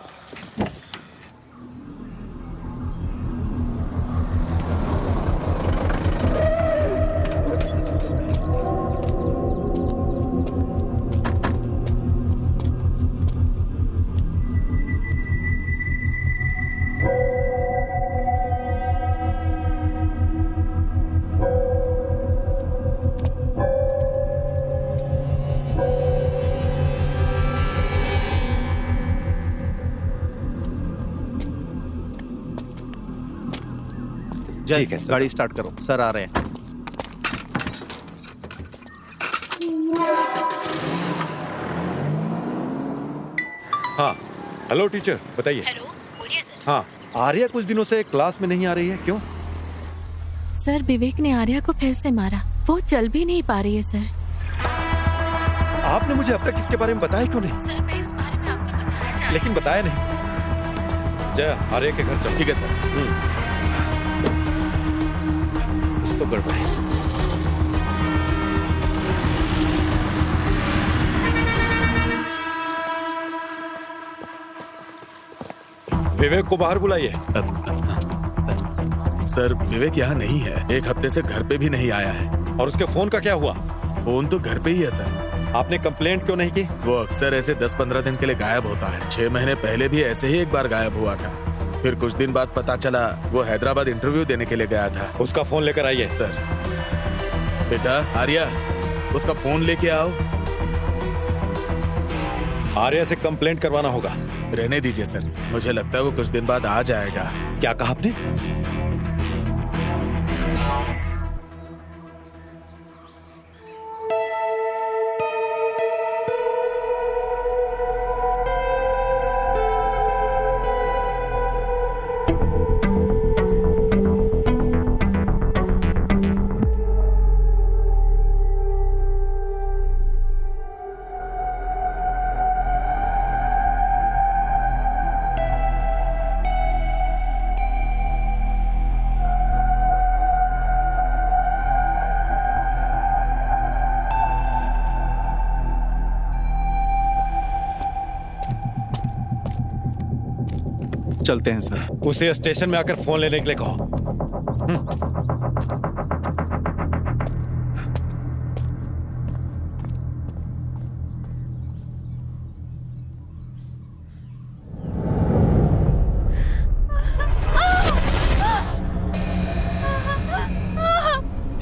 ठीक है, गाड़ी स्टार्ट करो, सर आ रहे हैं। हाँ हेलो टीचर, बताइए। हेलो, बोलिए सर। हाँ, आर्या कुछ दिनों से क्लास में नहीं आ रही है, क्यों? सर विवेक ने आर्या को फिर से मारा, वो चल भी नहीं पा रही है सर। आपने मुझे अब तक इसके बारे में बताया क्यों नहीं? सर मैं इस बारे में आपको बताना चाहती लेकिन बताया नहीं। जय, आर्या के घर चलो। ठीक है सर। कुछ तो गड़बड़ है। विवेक को बाहर बुलाइए। सर विवेक यहाँ नहीं है, एक हफ्ते से घर पे भी नहीं आया है। और उसके फोन का क्या हुआ? फोन तो घर पे ही है सर। आपने कंप्लेंट क्यों नहीं की? वो अक्सर ऐसे 10-15 दिन के लिए गायब होता है। 6 महीने पहले भी ऐसे ही एक बार गायब हुआ था। फिर कुछ दिन बाद पता चला वो हैदराबाद इंटरव्यू देने के लिए गया था। उसका फोन लेकर आइए। सर बेटा आर्या, उसका फोन लेके आओ। आर्या से कंप्लेंट करवाना होगा। रहने दीजिए सर, मुझे लगता है वो कुछ दिन बाद आ जाएगा। क्या कहा आपने? चलते हैं सर। उसे स्टेशन में आकर फोन लेने के लिए कहो।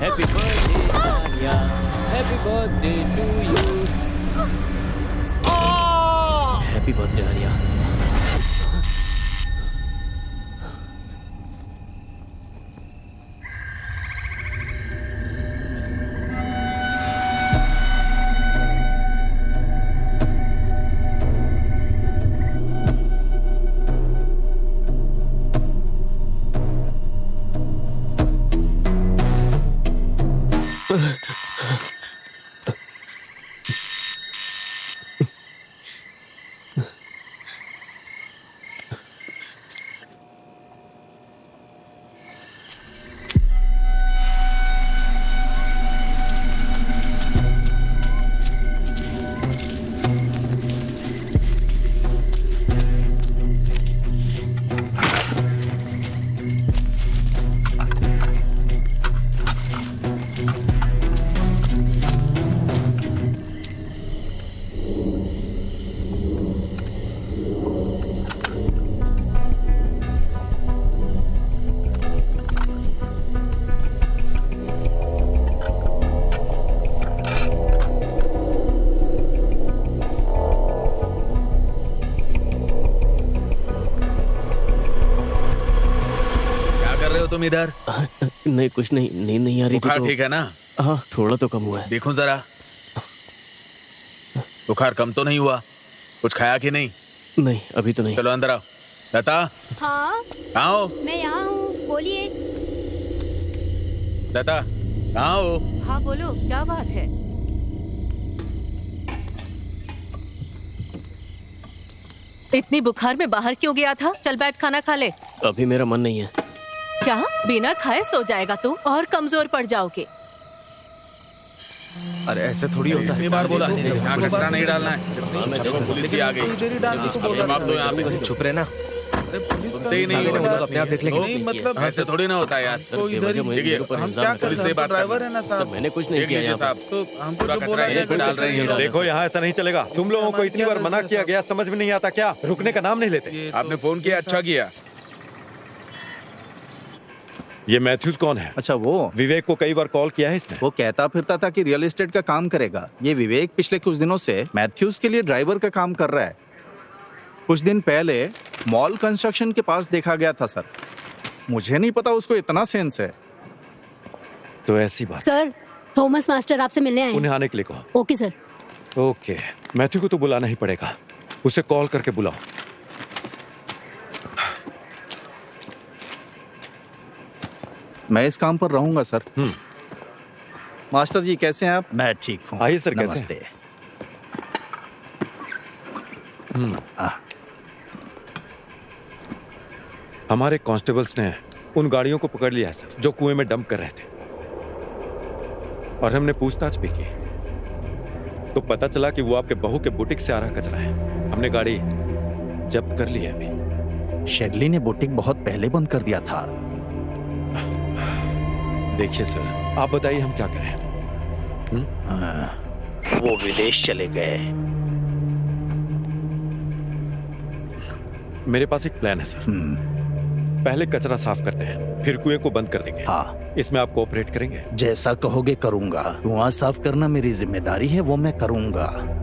Happy birthday Arya, happy birthday to you. Happy birthday Arya. तुम इधर? नहीं कुछ नहीं, नींद नहीं आ रही थी बुखार तो। ठीक है ना? हाँ थोड़ा तो कम हुआ है। देखो जरा, बुखार कम तो नहीं हुआ? कुछ खाया कि नहीं? नहीं अभी तो नहीं। चलो अंदर आओ। लता हाँ कहाँ हो? मैं यहाँ हूँ, बोलिए। लता कहाँ हो? हाँ बोलो, क्या बात है? इतनी बुखार में बाहर क्यों गया था? चल बैठ, खाना खा ले। अभी मेरा मन नहीं है। क्या बिना खाए सो जाएगा तू और कमजोर पड़ जाओगे? अरे ऐसे थोड़ी होता इतनी है। बार बोला यहाँ कचरा नहीं डालना है। देखो पुलिस भी आ गई। अब जवाब दो यहाँ पे। चुप रहे ना। सुनते ही नहीं हो। अपने आप देख लेंगे। नहीं, मतलब ऐसे थोड़ी ना होता है यार। देखिए हम क्या कर सकते हैं? ड्राइवर है ना साहब। मैंने कुछ नहीं देख किया लीजिए यहाँ साहब, तो हम पूरा कचरा यहीं पे डाल रहे हैं। देखो यहाँ ऐसा नहीं चलेगा। तुम लोगों को इतनी बार मना किया गया, समझ में नहीं आता क्या? रुकने का नाम नहीं लेते। आपने फोन किया, अच्छा किया। ये मैथ्यूज कौन है? अच्छा वो विवेक को कई बार कॉल किया है इसने। वो कहता फिरता था कि रियल एस्टेट का काम करेगा। ये विवेक पिछले कुछ दिनों से मैथ्यूज के लिए ड्राइवर का काम कर रहा है। कुछ दिन पहले मॉल कंस्ट्रक्शन के पास देखा गया था सर। मुझे नहीं पता उसको इतना सेंस है। तो ऐसी बात। सर, थॉमस मास्टर आपसे मिलने आए उन्हें आने के लिए कहो। Okay sir. ओके, मैथ्यू को तो बुलाना ही पड़ेगा। उसे कॉल करके बुलाओ। मैं इस काम पर रहूंगा सर। मास्टर जी कैसे हैं आप? मैं ठीक हूँ। आइए सर, कैसे नमस्ते। हमारे कांस्टेबल्स ने उन गाड़ियों को पकड़ लिया है सर, जो कुएं में डंप कर रहे थे। और हमने पूछताछ भी की तो पता चला कि वो आपके बहू के बुटीक से आ रहा कचरा है। हमने गाड़ी जब्त कर ली है अभी। शेडली ने बुटीक बहुत पहले बंद कर दिया था। देखिए सर, आप बताइए हम क्या करें? वो विदेश चले गए। मेरे पास एक प्लान है सर। पहले कचरा साफ करते हैं, फिर कुएं को बंद कर देंगे। हाँ, इसमें आप कोऑपरेट करेंगे? जैसा कहोगे करूंगा। कुआं साफ करना मेरी जिम्मेदारी है, वो मैं करूंगा।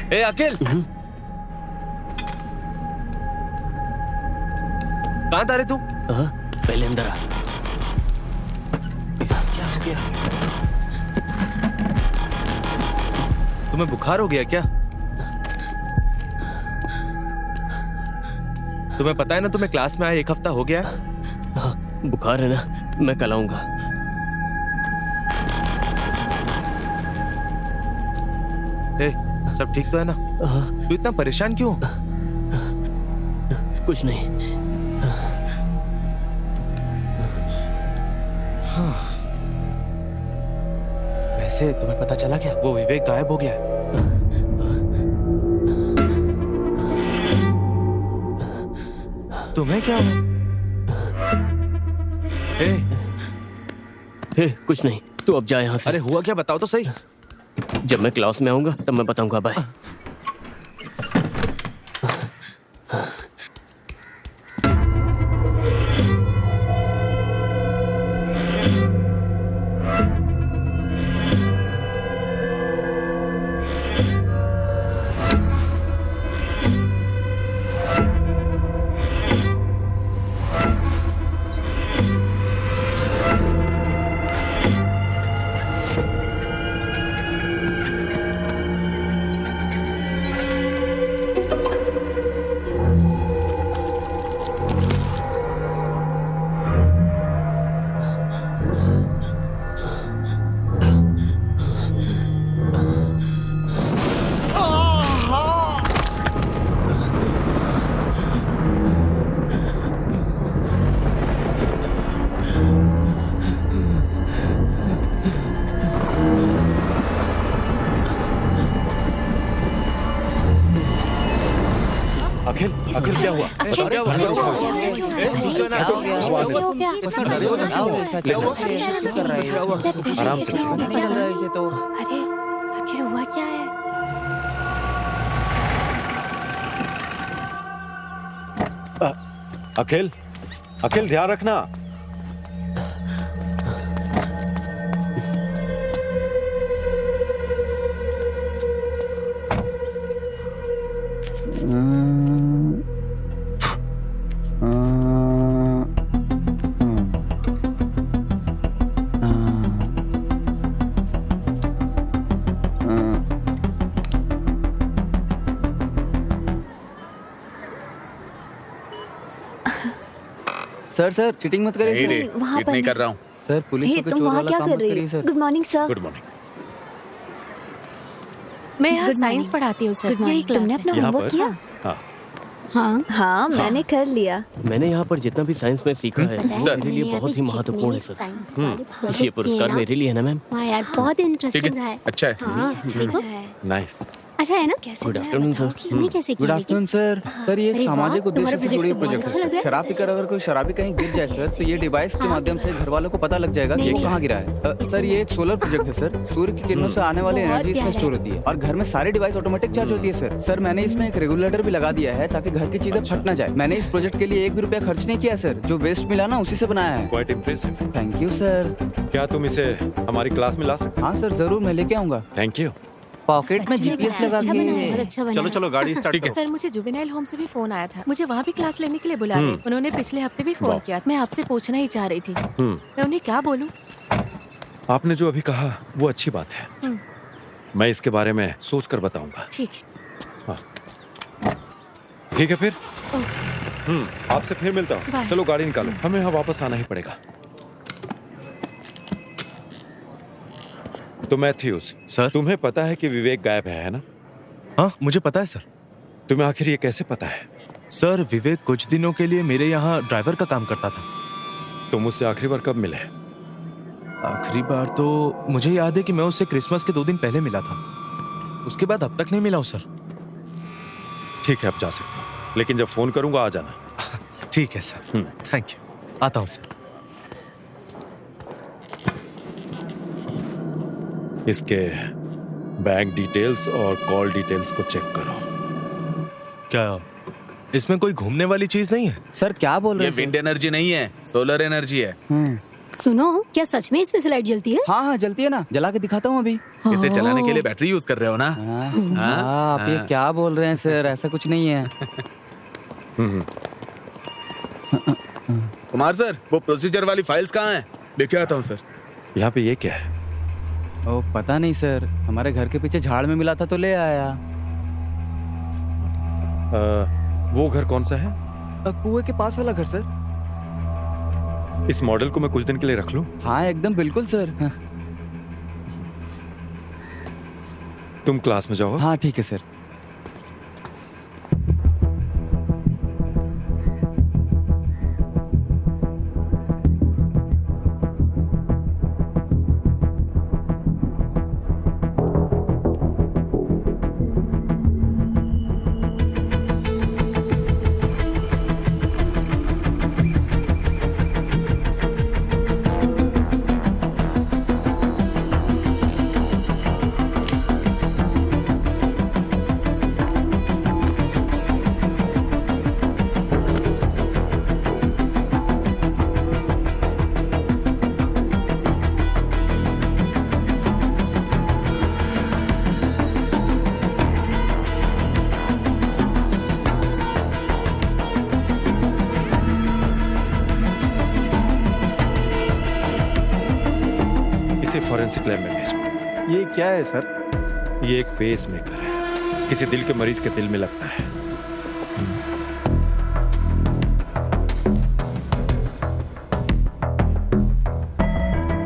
ए अखिल, कहाँ था रे तू? पहले अंदर आ। क्या हो गया? तुम्हें बुखार हो गया क्या? तुम्हें पता है ना, तुम्हें क्लास में आए 1 हफ्ता हो गया। हाँ, बुखार है ना, मैं कल आऊंगा। सब ठीक तो है ना? तू इतना परेशान क्यों? कुछ नहीं। वैसे तुम्हें पता चला क्या, वो विवेक गायब हो गया है। तुम्हें क्या हुआ? कुछ नहीं, तू अब जा यहाँ से। अरे हुआ क्या, बताओ तो सही। जब मैं क्लास में आऊंगा तब मैं बताऊंगा। बाय। अखिल क्या हुआ? अखिल क्या हुआ? आराम से। अरे आखिर हुआ क्या है? अखिल, अखिल ध्यान रखना। सर चीटिंग मत करिए नहीं रे, सर। वहाँ चीट पर नहीं नहीं। कर रहा हूँ। सर पुलिस हे, को तुम चोर वहाँ वाला क्या काम कर मत रही करिए हो? Sir. Good morning sir. Good morning. मैं यहाँ Good साइंस morning. पढ़ाती हूँ सर। गुड यही मॉर्निंग। क्लास तुमने है। अपना यहाँ होमवर्क पर? किया? हाँ। हाँ मैंने कर लिया। मैंने यहाँ पर जितना भी साइंस में सीखा है वो सर। मेरे लिए बहुत ही महत्वपूर्ण है सर। ये पुरस्कार मेरे लिए है ना मैम? हाँ यार बहुत ठीक इंटरेस्टिंग रहा है, है। अच्छा है। हाँ ठीक है। नाइस। अच्छा है ना? Good afternoon sir. तुमने कैसे गुड किया? Afternoon sir. सर ये एक अरे वाह, सामाजिक तुम्हारा उद्देश्य से जुड़ी प्रोजेक्ट तो बहुत प्रोजेक्ट अच्छा लग रहा है। है। शराब पीकर अगर कोई शराबी कहीं गिर जाए सर तो ये डिवाइस के माध्यम से घर वालों को पता लग जाएगा कि वो कहाँ गिरा है। सर ये एक सोलर प्रोजेक्ट है सर। सूर्य की किरणों से आने वाली बहुत एनर्जी इसमें प्यारा स्टोर होती है और घर में सारी डिवाइस ऑटोमेटिक चार्ज होती है सर। सर मैंने इसमें एक रेगुलेटर भी लगा दिया है ताकि घर की चीजें फट ना जाए। मैंने इस प्रोजेक्ट के लिए 1 भी रुपया खर्च नहीं किया सर। जो वेस्ट मिला ना उसी से बनाया है। Quite impressive. Thank you sir. क्या तुम इसे हमारी क्लास में ला सकते? हाँ सर जरूर मैं लेके आऊंगा। Thank you. पॉकेट में जीपीएस लगा अच्छा बना है, के। बहुत अच्छा बना चलो है। चलो गाड़ी स्टार्ट करो। सर मुझे जुवेनाइल होम से भी फोन आया था। मुझे वहाँ भी क्लास लेने के लिए बुला रहे। उन्होंने पिछले हफ्ते भी फोन किया। मैं आपसे पूछना ही चाह रही थी। मैं उन्हें क्या बोलूँ? आपने जो अभी कहा वो अच्छी बात है। मैं इसके बारे में सोच कर बताऊंगा। ठीक। ठीक है फिर। आपसे फिर मिलता हूँ। बाय। चलो गाड़ी निकालो, हमें यहाँ वापस आना ही पड़ेगा। तो मैथ्यूज सर। तुम्हें पता है कि विवेक गायब है ना? हाँ मुझे पता है सर। तुम्हें आखिर ये कैसे पता है? सर विवेक कुछ दिनों के लिए मेरे यहाँ ड्राइवर का काम करता था। तुम उससे आखिरी बार कब मिले? आखिरी बार तो मुझे याद है कि मैं उससे क्रिसमस के 2 दिन पहले मिला था। उसके बाद अब तक नहीं मिला हूँ सर। ठीक है, अब जा सकते हो, लेकिन जब फोन करूंगा आ जाना। ठीक है सर। Thank you. आता हूँ सर। इसके बैंक डिटेल्स और कॉल डिटेल्स को चेक करो। क्या इसमें कोई घूमने वाली चीज नहीं है? सर क्या बोल रहे ये हैं विंड एनर्जी नहीं है, सोलर एनर्जी है। सुनो, क्या सच में इसमें से लाइट जलती है? हाँ जलती है ना। जला के दिखाता हूँ अभी। इसे चलाने के लिए बैटरी यूज कर रहे हो ना? हाँ, आप ये क्या बोल रहे हैं सर? ऐसा कुछ नहीं है। कुमार सर, वो प्रोसीजर वाली फाइल्स कहाँ हैं? लेके आता हूँ सर। यहाँ पे ये क्या है? ओ पता नहीं सर, हमारे घर के पीछे झाड़ में मिला था तो ले आया। वो घर कौन सा है? कुएं के पास वाला घर सर। इस मॉडल को मैं कुछ दिन के लिए रख लूं? हाँ एकदम बिल्कुल सर। तुम क्लास में जाओ। हाँ ठीक है सर। फॉरेंसिक लैब में भेजो। ये क्या है सर? ये एक पेस मेकर है, किसी दिल के मरीज के दिल में लगता है।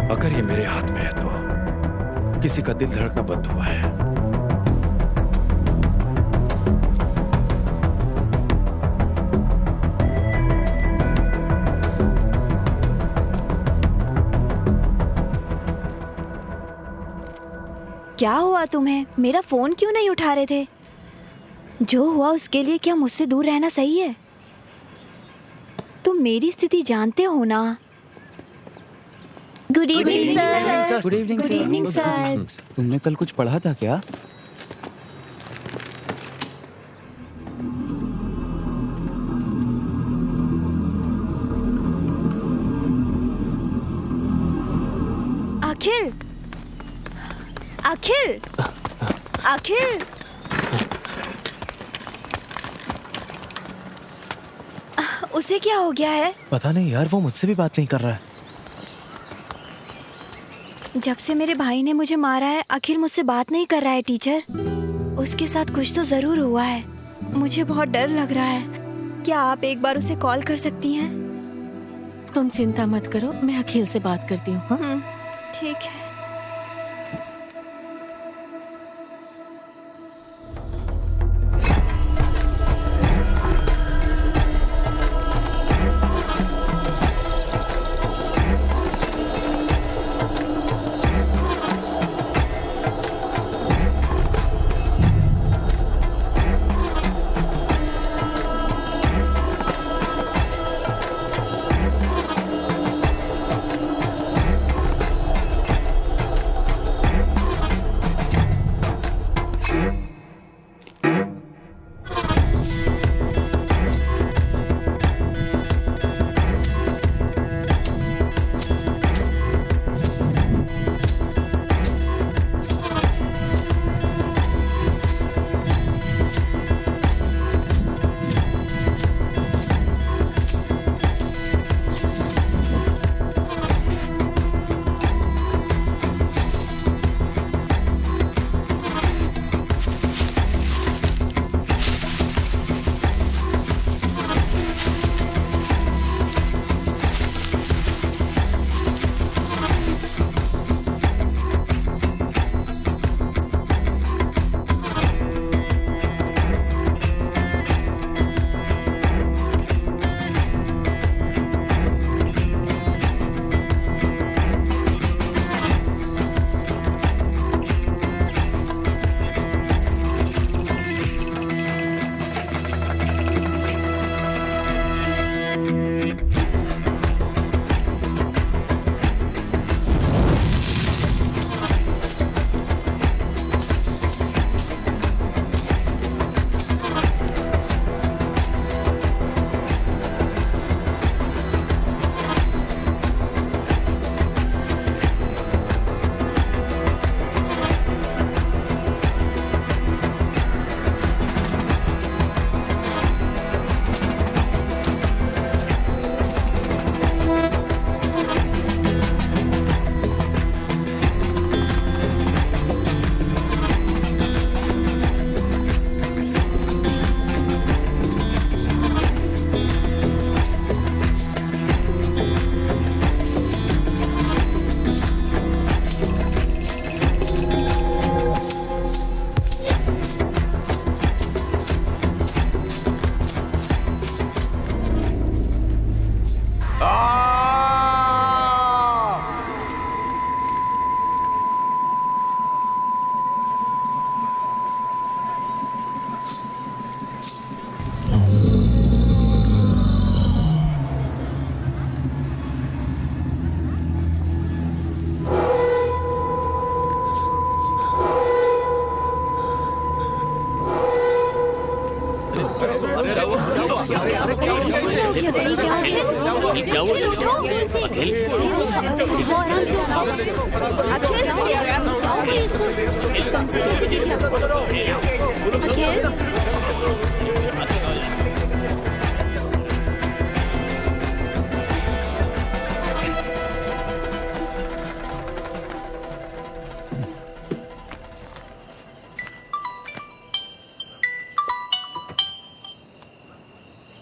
अगर ये मेरे हाथ में है तो किसी का दिल धड़कना बंद हुआ है। क्या हुआ तुम्हें? मेरा फोन क्यों नहीं उठा रहे थे? जो हुआ उसके लिए क्या मुझसे दूर रहना सही है? तुम मेरी स्थिति जानते हो ना। Good evening sir. Good evening good evening sir. तुमने कल कुछ पढ़ा था क्या? अखिल, अखिल, अखिल, उसे क्या हो गया है? पता नहीं यार, वो मुझसे भी बात नहीं कर रहा है। जब से मेरे भाई ने मुझे मारा है अखिल मुझसे बात नहीं कर रहा है टीचर। उसके साथ कुछ तो जरूर हुआ है। मुझे बहुत डर लग रहा है। क्या आप एक बार उसे कॉल कर सकती हैं? तुम चिंता मत करो, मैं अखिल से बात करती हूँ। हाँ? ठीक है।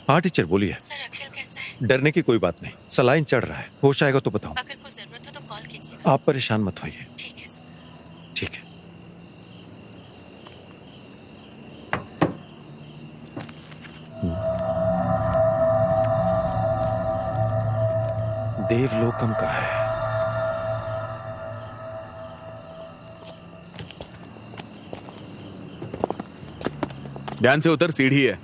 हाँ टीचर बोलिए। सर अखिल कैसा है? डरने की कोई बात नहीं, सलाइन चढ़ रहा है, होश आएगा तो बताऊं। अगर कोई जरूरत हो तो कॉल कीजिए। आप परेशान मत होइए। ठीक है सर। ठीक है। देवलोकम का है। ध्यान से उतर, सीढ़ी है।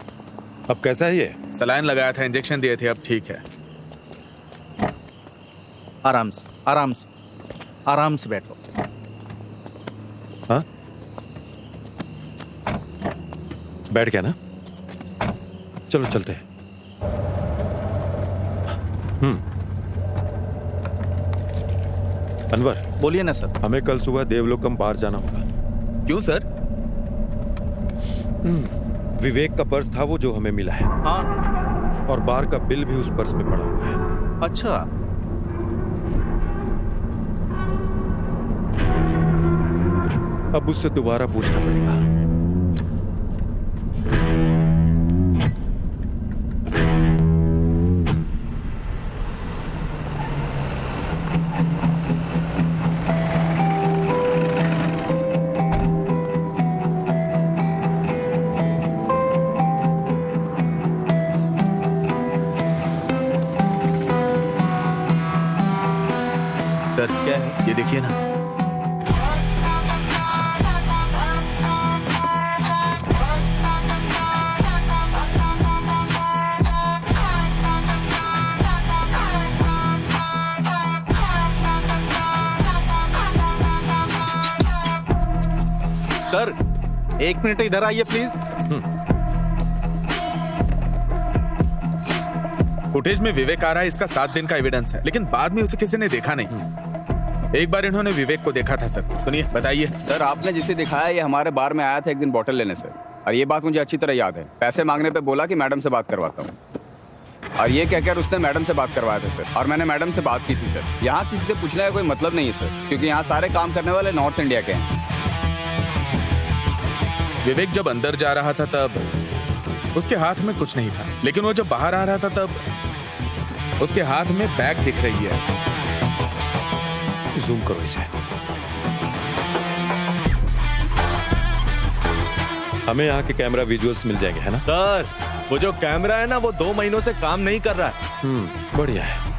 अब कैसा है ये? सलाइन लगाया था, इंजेक्शन दिए थे, अब ठीक है। आराम से, आराम से, आराम से बैठो। हाँ, बैठ गया ना? चलो चलते हैं। अनवर, बोलिए ना सर। हमें कल सुबह देवलोकम बाहर जाना होगा। क्यों सर? विवेक का पर्स था वो जो हमें मिला है, हाँ। और बार का बिल भी उस पर्स में पड़ा हुआ है। अच्छा, अब उससे दोबारा पूछना पड़ेगा। सर क्या है ये, देखिए ना। सर 1 मिनट इधर आइए प्लीज। फुटेज में विवेक आ रहा है, इसका 7 दिन का एविडेंस है, लेकिन बाद में उसे किसी ने देखा नहीं। एक बार इन्होंने विवेक को देखा था सर। सुनिए, बताइए। सर आपने जिसे दिखाया ये हमारे बार में आया था एक दिन बॉटल लेने सर, और ये बात मुझे अच्छी तरह याद है। पैसे मांगने पे बोला कि मैडम से बात करवाता हूँ, और ये कहकर उसने मैडम से बात करवाया था सर, और मैंने मैडम से बात की थी सर। यहाँ किसी से पूछने का कोई मतलब नहीं है सर, क्योंकि यहाँ सारे काम करने वाले नॉर्थ इंडिया के हैं। विवेक जब अंदर जा रहा था तब उसके हाथ में कुछ नहीं था, लेकिन वो जब बाहर आ रहा था तब उसके हाथ में बैग दिख रही है। जूम करो इसे। हमें यहाँ के कैमरा विजुअल्स मिल जाएंगे, है ना? सर वो जो कैमरा है ना, वो 2 महीनों से काम नहीं कर रहा है। बढ़िया है।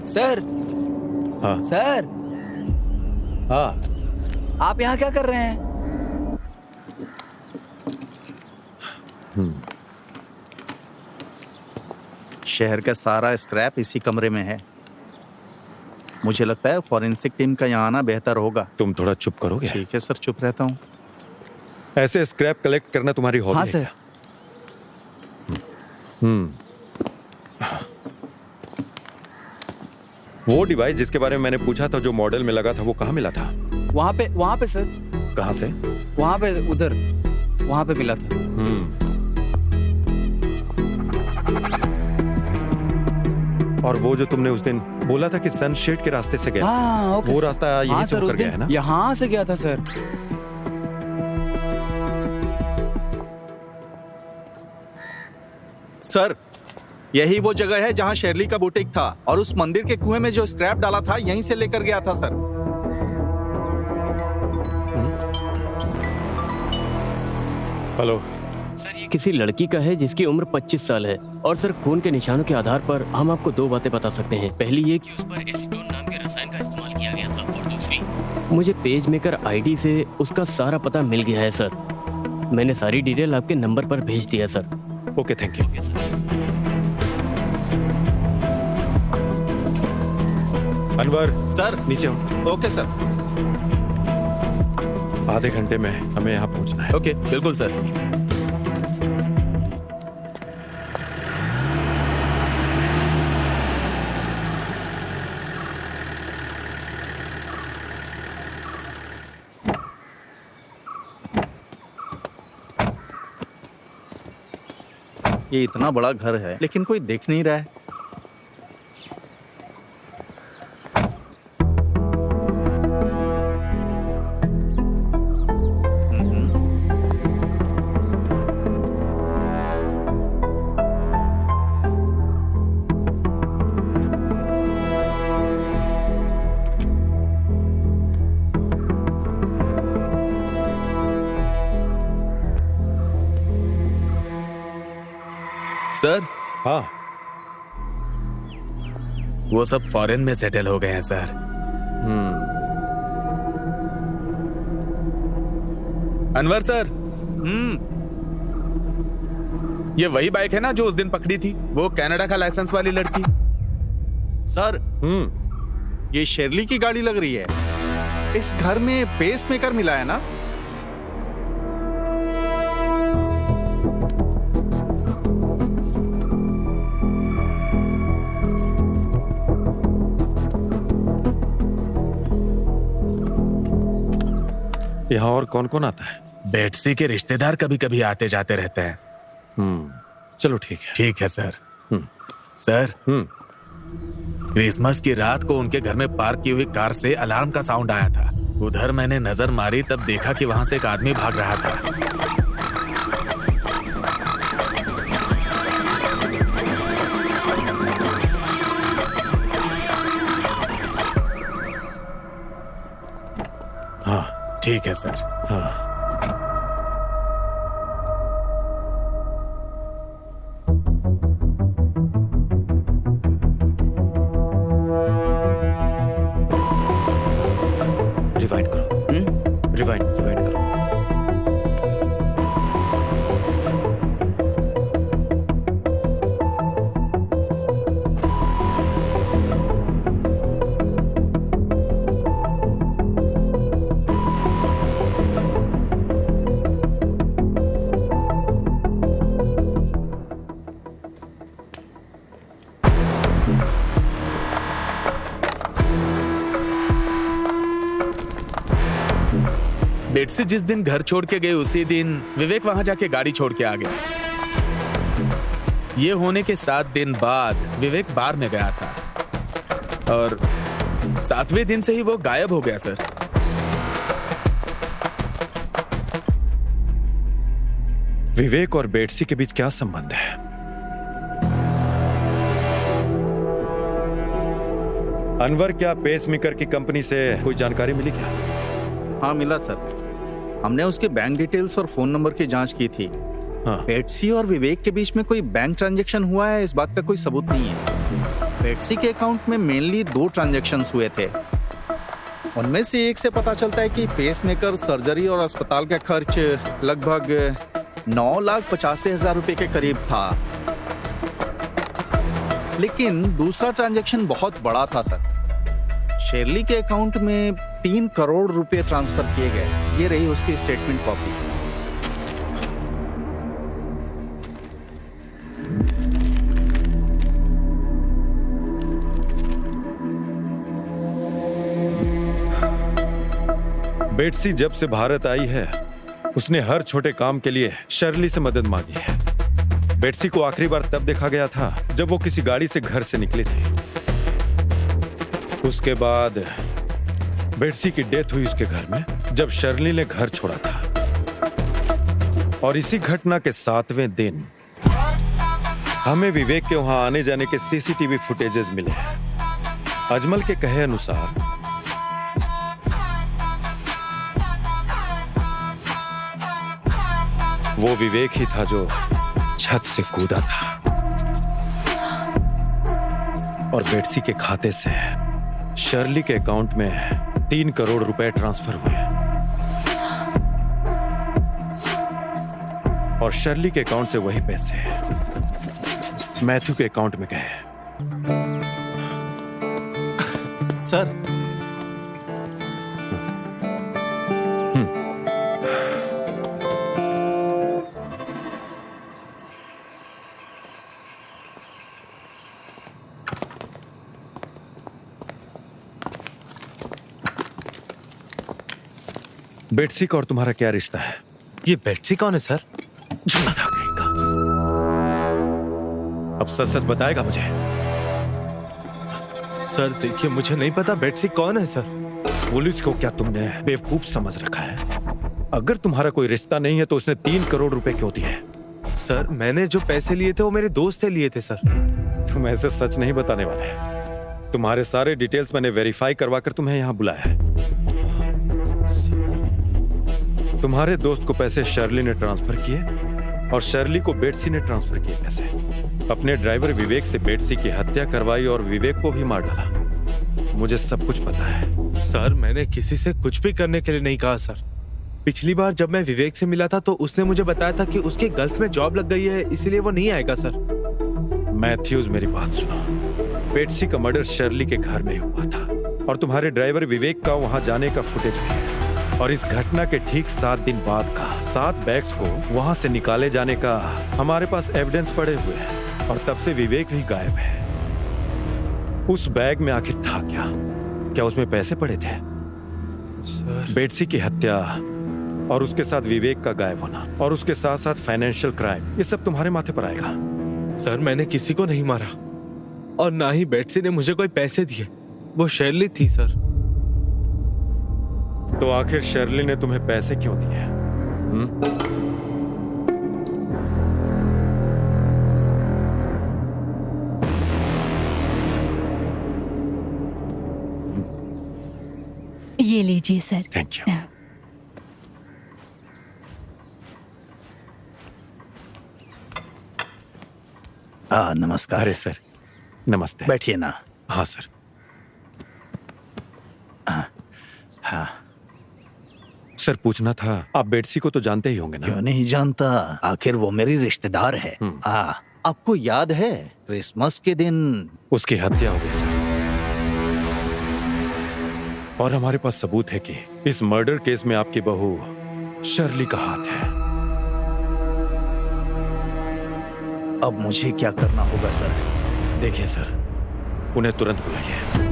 सर, हाँ सर, हाँ, आप यहाँ क्या कर रहे हैं? शहर का सारा स्क्रैप इसी कमरे में है। मुझे लगता है फॉरेंसिक टीम का यहाँ आना बेहतर होगा। तुम थोड़ा चुप करोगे? ठीक है सर, चुप रहता हूँ। ऐसे स्क्रैप कलेक्ट करना तुम्हारी हॉबी हाँ है सर। क्या? वो डिवाइस जिसके बारे में मैंने पूछा था, जो मॉडल में लगा था, वो कहाँ मिला था? वहाँ पे सर। कहाँ से? वहाँ पे, उधर, वहाँ पे मिला था। और वो जो तुमने उस दिन बोला था कि सनशेड के रास्ते से गया, हाँ, ओके वो सर। रास्ता यही हाँ से सर, होकर उस गया है दिन ना? यहाँ से गया था सर। सर यही वो जगह है जहाँ शेरली का बुटीक था, और उस मंदिर के कुएं में जो स्क्रैप डाला था यहीं से लेकर गया था सर। हेलो सर, ये किसी लड़की का है जिसकी उम्र 25 साल है, और सर खून के निशानों के आधार पर हम आपको 2 बातें बता सकते हैं। पहली ये कि उस पर एसीटोन नाम के रसायन का इस्तेमाल किया गया था, और दूसरी, मुझे पेज मेकर आईडी से उसका सारा पता मिल गया है सर। मैंने सारी डिटेल आपके नंबर पर भेज दिया sir. Okay, thank you. Anwar sir नीचे हो। Okay sir. आधे घंटे में हमें यहाँ पहुँचना है। ओके, बिल्कुल सर। ये इतना बड़ा घर है लेकिन कोई देख नहीं रहा है। सर हाँ, वो सब फॉरेन में सेटल हो गए हैं सर। अनवर सर, ये वही बाइक है ना जो उस दिन पकड़ी थी, वो कनाडा का लाइसेंस वाली लड़की? सर, ये शेरली की गाड़ी लग रही है। इस घर में पेस मेकर मिला है ना? यहाँ और कौन कौन आता है? बेटसी के रिश्तेदार कभी कभी आते जाते रहते हैं। चलो ठीक है। ठीक है सर। सर, क्रिसमस की रात को उनके घर में पार्क की हुई कार से अलार्म का साउंड आया था। उधर मैंने नजर मारी, तब देखा कि वहां से एक आदमी भाग रहा था। हाँ ठीक है सर। हाँ, रिवाइंड करो। रिवाइंड करो। बेटसी जिस दिन घर छोड़ के गए उसी दिन विवेक वहां जाके गाड़ी छोड़ के आ गया। ये होने के 7 दिन बाद विवेक बार में गया था और 7वें दिन से ही वो गायब हो गया सर। विवेक और बेटसी के बीच क्या संबंध है? अनवर, क्या पेसमेकर की कंपनी से कोई जानकारी मिली क्या? हाँ मिला सर। हमने उसके बैंक डिटेल्स और फोन नंबर की जांच की थी। हाँ। बेटसी और विवेक के बीच में कोई बैंक ट्रांजैक्शन हुआ है, इस बात का कोई सबूत नहीं है। बेटसी के अकाउंट में मेनली 2 ट्रांजैक्शंस हुए थे। उनमें से एक से पता चलता है कि पेसमेकर, सर्जरी और अस्पताल का खर्च लगभग 9,85,000 रुपए के करीब था। लेकिन दूसरा ट्रांजैक्शन बहुत बड़ा था सर। शेरली के अकाउंट में 3 करोड़ रुपए ट्रांसफर किए गए। ये रही उसकी स्टेटमेंट कॉपी। बेटसी जब से भारत आई है, उसने हर छोटे काम के लिए शर्ली से मदद मांगी है। बेटसी को आखिरी बार तब देखा गया था जब वो किसी गाड़ी से घर से निकली थी। उसके बाद बेटसी की डेथ हुई उसके घर में जब शर्ली ने घर छोड़ा था। और इसी घटना के 7वें दिन हमें विवेक के वहां आने जाने के सीसीटीवी फुटेजेस मिले हैं। अजमल के कहे अनुसार वो विवेक ही था जो छत से कूदा था और बेटसी के खाते से शर्ली के अकाउंट में 3 करोड़ रुपए ट्रांसफर हुए और शर्ली के अकाउंट से वही पैसे मैथ्यू के अकाउंट में गए। सर, बेटसी का और तुम्हारा क्या रिश्ता है? ये बेटसी कौन है सर? अब सच सच बताएगा मुझे? सर देखिए, मुझे नहीं पता बेटसी कौन है सर। पुलिस को क्या तुमने बेवकूफ समझ रखा है? अगर तुम्हारा कोई रिश्ता नहीं है तो उसने 3 करोड़ रुपए क्यों दिए? सर मैंने जो पैसे लिए थे वो मेरे दोस्त से लिए थे सर। तुम ऐसे सच नहीं बताने वाले। तुम्हारे सारे डिटेल्स मैंने वेरीफाई करवा कर तुम्हें यहाँ बुलाया है। तुम्हारे दोस्त को पैसे शर्ली ने ट्रांसफर किए और शर्ली को बेटसी ने ट्रांसफर किए पैसे। अपने ड्राइवर विवेक से बेटसी की हत्या करवाई और विवेक को भी मार डाला। मुझे सब कुछ पता है। सर मैंने किसी से कुछ भी करने के लिए नहीं कहा सर। पिछली बार जब मैं विवेक से मिला था तो उसने मुझे बताया था कि उसके गल्फ में जॉब लग गई है, इसीलिए वो नहीं आएगा सर। मैथ्यूज मेरी बात सुनो। बेटसी का मर्डर शर्ली के घर में हुआ था और तुम्हारे ड्राइवर विवेक का वहां जाने का फुटेज भी है। और इस घटना के ठीक 7 दिन बाद का 7 बैग्स को वहां से निकाले जाने का हमारे पास एविडेंस पड़े हुए हैं। और तब से विवेक भी गायब है। उस बैग में आखिर था क्या? क्या उसमें पैसे पड़े थे? सर बेटसी की हत्या और उसके साथ विवेक का गायब होना और उसके साथ साथ फाइनेंशियल क्राइम, ये सब तुम्हारे माथे पर आएगा। सर मैंने किसी को नहीं मारा और ना ही बेटसी ने मुझे कोई पैसे दिए। वो शर्ली थी सर। तो आखिर शर्ली ने तुम्हें पैसे क्यों दिए? ये लीजिए सर। Thank you. नमस्कार। अरे सर, नमस्ते। बैठिए ना। हाँ सर। हाँ, सर पूछना था, आप बेटसी को तो जानते ही होंगे ना? क्यों नहीं जानता, आखिर वो मेरी रिश्तेदार है। आपको याद है क्रिसमस के दिन उसकी हत्या हो गई सर। और हमारे पास सबूत है कि इस मर्डर केस में आपकी बहू शर्ली का हाथ है। अब मुझे क्या करना होगा सर? देखिए सर, उन्हें तुरंत बुलाइए।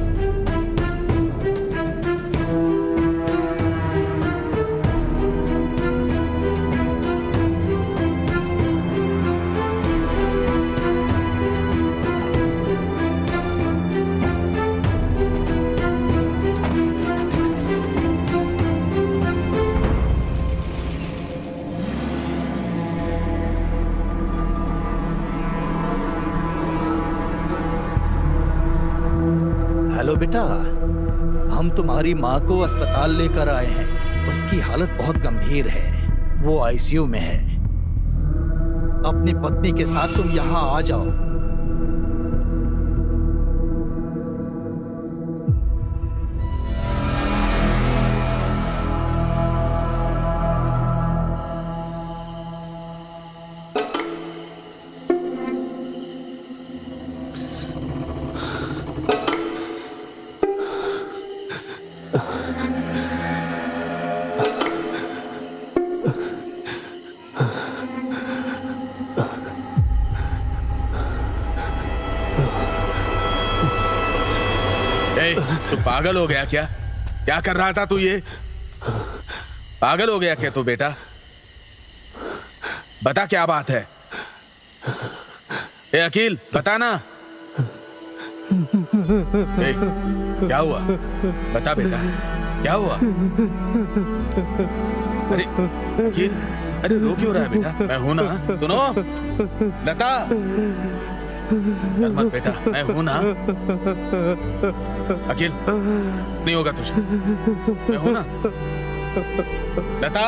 हेलो बेटा, हम तुम्हारी माँ को अस्पताल लेकर आए हैं। उसकी हालत बहुत गंभीर है, वो आईसीयू में है। अपनी पत्नी के साथ तुम यहाँ आ जाओ। तू पागल हो गया क्या? क्या कर रहा था तू? ये पागल हो गया क्या तू बेटा? बता क्या बात है? ए अकील, बता ना। ए, क्या हुआ? बता बेटा, क्या हुआ? अरे अकील, अरे रो क्यों रहा है बेटा? मैं हूं ना, सुनो लता। डर मत बेटा, मैं हूं ना। अकील, नहीं होगा तुझे, मैं हूं ना। लता,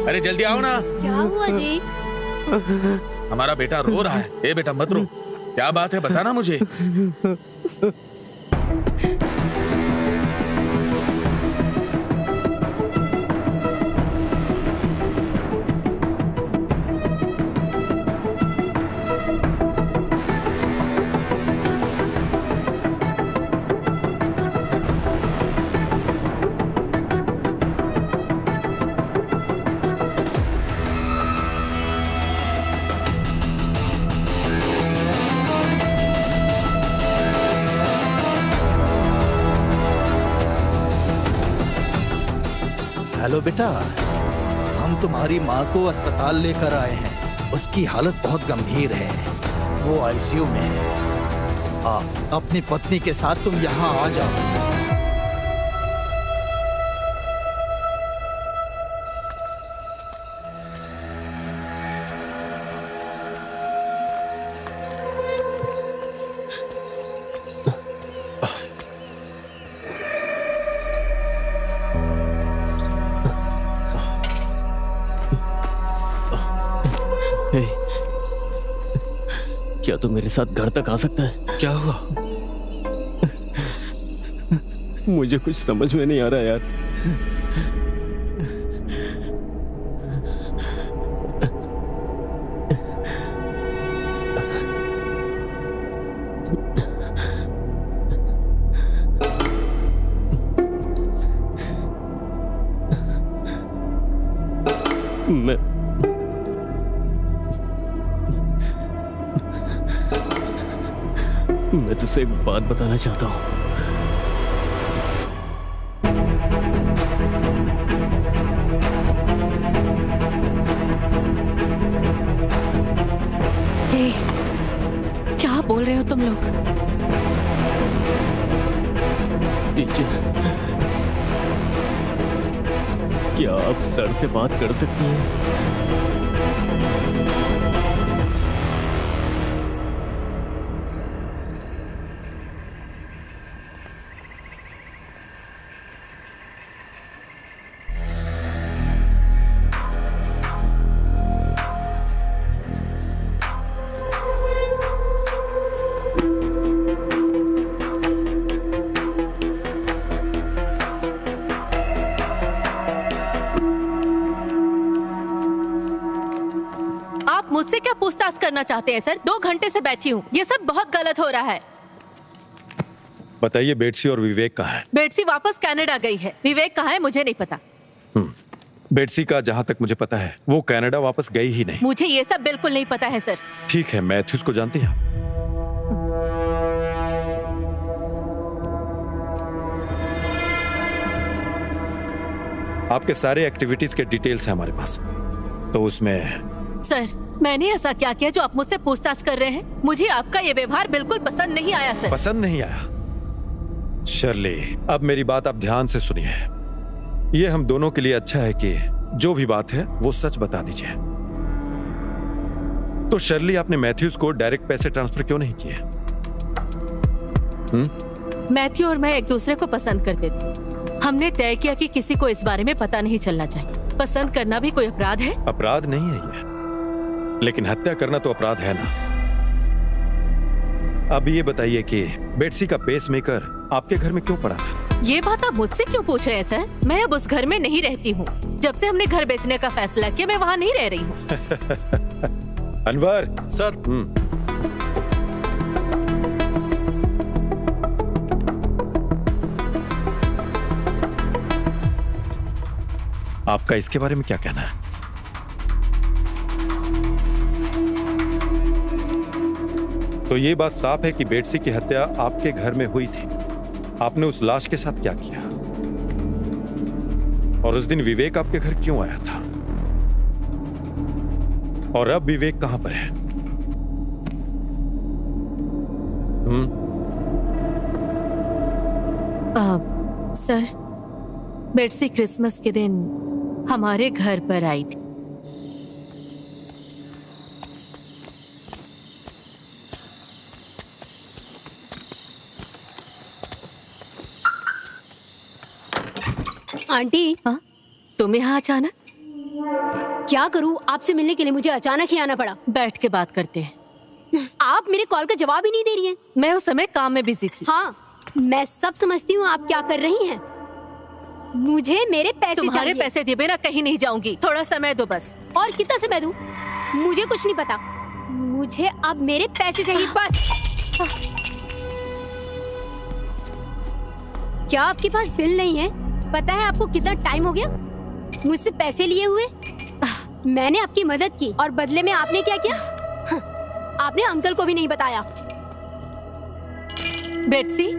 अरे जल्दी आओ ना। क्या हुआ जी? हमारा बेटा रो रहा है। ए बेटा मत रो, क्या बात है बता ना मुझे। हेलो बेटा, हम तुम्हारी माँ को अस्पताल लेकर आए हैं। उसकी हालत बहुत गंभीर है, वो आईसीयू में है। अपनी पत्नी के साथ तुम यहाँ आ जाओ। क्या तू मेरे साथ घर तक आ सकता है? क्या हुआ? मुझे कुछ समझ में नहीं आ रहा यार। मैं तुझसे एक बात बताना चाहता हूँ। क्या बोल रहे हो तुम लोग? टीचर, क्या आप सर से बात कर सकती हैं? मुझसे क्या पूछताछ करना चाहते हैं सर? 2 घंटे से बैठी हूँ। ये सब बहुत गलत हो रहा है। बताइए, बेटसी और विवेक कहाँ है? बेटसी वापस कनाडा गई है। विवेक कहाँ है मुझे नहीं पता। बेटसी का जहाँ तक मुझे पता है वो कनाडा वापस गई ही नहीं। मुझे ये सब बिल्कुल नहीं पता है सर। ठीक है, मैथ्यूज को जानती हैं? आपके सारे एक्टिविटीज के डिटेल्स हैं हमारे पास, तो उसमें सर मैंने ऐसा क्या किया जो आप मुझसे पूछताछ कर रहे हैं? मुझे आपका ये व्यवहार बिल्कुल पसंद नहीं आया सर। पसंद नहीं आया? शर्ली, अब मेरी बात आप ध्यान से सुनिए। ये हम दोनों के लिए अच्छा है कि जो भी बात है वो सच बता दीजिए। तो शर्ली, आपने मैथ्यूज को डायरेक्ट पैसे ट्रांसफर क्यों नहीं किए? मैथ्यू और मैं एक दूसरे को पसंद करते थे। हमने तय किया कि किसी को इस बारे में पता नहीं चलना चाहिए। पसंद करना भी कोई अपराध है? अपराध नहीं है ये, लेकिन हत्या करना तो अपराध है ना। अब ये बताइए कि बेटसी का पेसमेकर आपके घर में क्यों पड़ा था? ये बात आप मुझसे क्यों पूछ रहे हैं सर? मैं अब उस घर में नहीं रहती हूँ। जब से हमने घर बेचने का फैसला किया मैं वहाँ नहीं रह रही हूँ। अनवर सर। आपका इसके बारे में क्या कहना है? तो ये बात साफ है कि बेटसी की हत्या आपके घर में हुई थी। आपने उस लाश के साथ क्या किया? और उस दिन विवेक आपके घर क्यों आया था? और अब विवेक कहां पर है? सर, बेटसी क्रिसमस के दिन हमारे घर पर आई थी। आंटी, तुम यहाँ अचानक? क्या करूँ, आपसे मिलने के लिए मुझे अचानक ही आना पड़ा। बैठ के बात करते हैं। आप मेरे कॉल का जवाब ही नहीं दे रही हैं। मैं उस समय काम में बिजी थी। हाँ, मैं सब समझती हूँ आप क्या कर रही हैं। मुझे मेरे पैसे तुम्हारे चाहिए। पैसे दिए बिना कहीं नहीं जाऊंगी। थोड़ा समय दो बस। और कितना समय दूं? मुझे कुछ नहीं पता। मुझे अब मेरे पैसे चाहिए बस। क्या आपके पास दिल नहीं है? पता है आपको कितना टाइम हो गया मुझसे पैसे लिए हुए? मैंने आपकी मदद की और बदले में आपने क्या किया? आपने अंकल को भी नहीं बताया। बेटसी,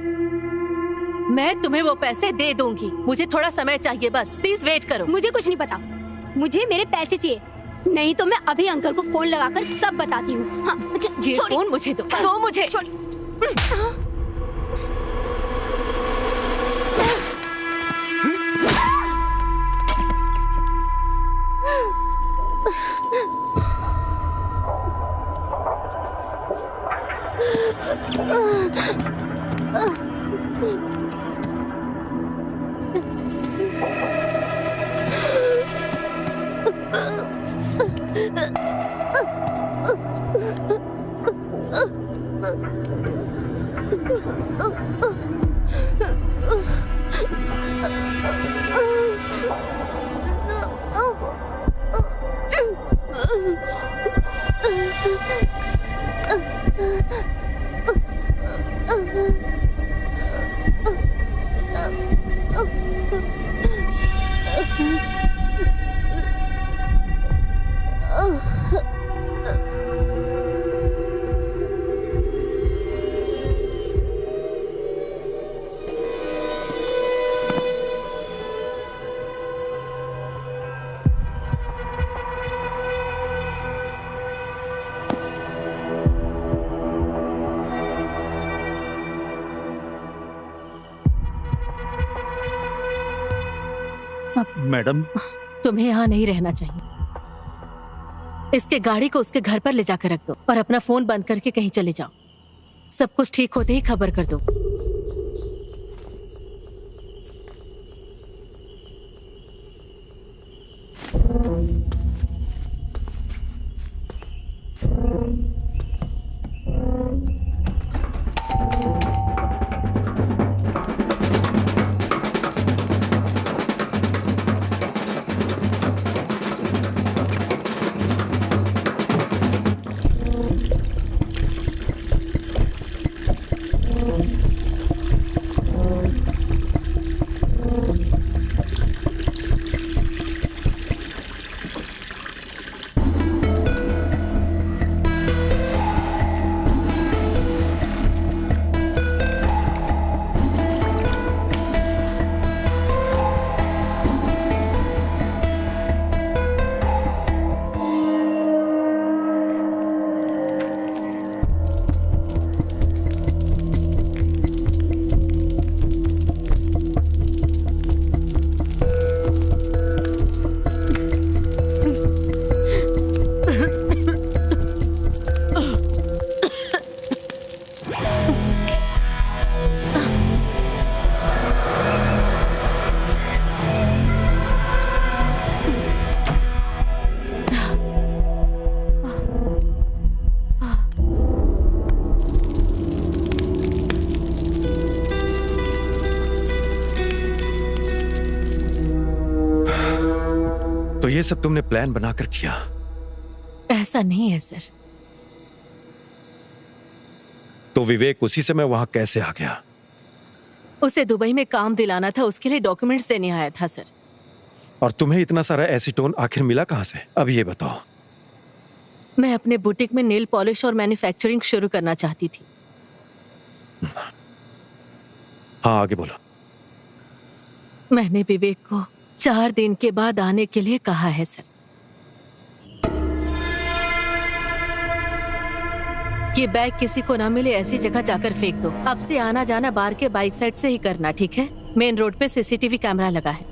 मैं तुम्हें वो पैसे दे दूंगी। मुझे थोड़ा समय चाहिए बस। प्लीज वेट करो। मुझे कुछ नहीं पता। मुझे मेरे पैसे चाहिए, नहीं तो मैं अभी अंकल को फोन लगाकर सब बताती हूँ। हाँ, ये फोन मुझे दो मुझे। मैडम, तुम्हें यहाँ नहीं रहना चाहिए। इसके गाड़ी को उसके घर पर ले जाकर रख दो और अपना फोन बंद करके कहीं चले जाओ। सब कुछ ठीक होते ही खबर कर दो। तो ये सब तुमने प्लान बनाकर किया? ऐसा नहीं है सर। तो विवेक उसी समय वहां कैसे आ गया? उसे दुबई में काम दिलाना था, उसके लिए डॉक्यूमेंट्स देने आया था सर। और तुम्हें इतना सारा एसीटोन आखिर मिला कहां से? अब ये बताओ। मैं अपने बुटीक में नेल पॉलिश और मैन्युफैक्चरिंग शुरू करना चाहती थी। हाँ, आगे बोलो। मैंने विवेक को 4 दिन के बाद आने के लिए कहा है सर। ये बैग किसी को ना मिले ऐसी जगह जाकर फेंक दो। अब से आना जाना बार के बाइक साइड से ही करना, ठीक है? मेन रोड पे सीसीटीवी कैमरा लगा है।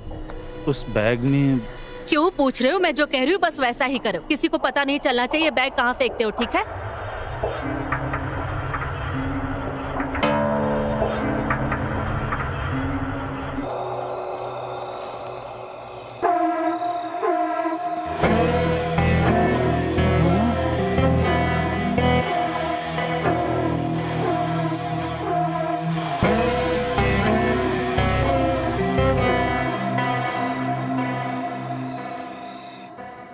उस बैग में क्यों पूछ रहे हो? मैं जो कह रही हूँ बस वैसा ही करो। किसी को पता नहीं चलना चाहिए बैग कहाँ फेंकते हो, ठीक है?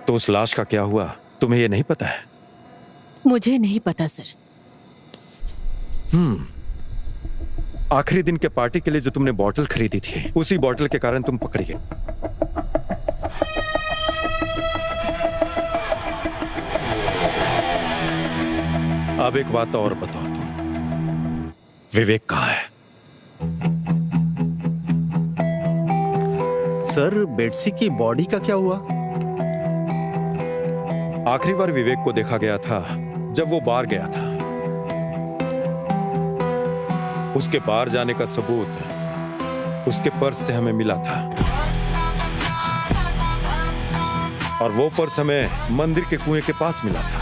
तो उस लाश का क्या हुआ, तुम्हें ये नहीं पता है? मुझे नहीं पता सर। आखिरी दिन के पार्टी के लिए जो तुमने बॉटल खरीदी थी, उसी बॉटल के कारण तुम पकड़ी गई। अब एक बात और बताओ, तुम विवेक कहाँ है? सर, बेटसी की बॉडी का क्या हुआ? आखिरी बार विवेक को देखा गया था जब वो बाहर गया था। उसके बाहर जाने का सबूत उसके पर्स से हमें मिला था, और वो पर्स हमें मंदिर के कुएं के पास मिला था।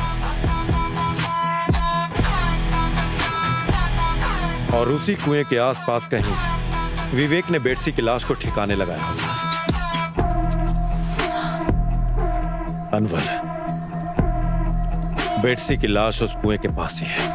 और उसी कुएं के आसपास कहीं विवेक ने बेटसी की लाश को ठिकाने लगाया होगा। अनवर, बेटसी की लाश उस कुएं के पास ही है।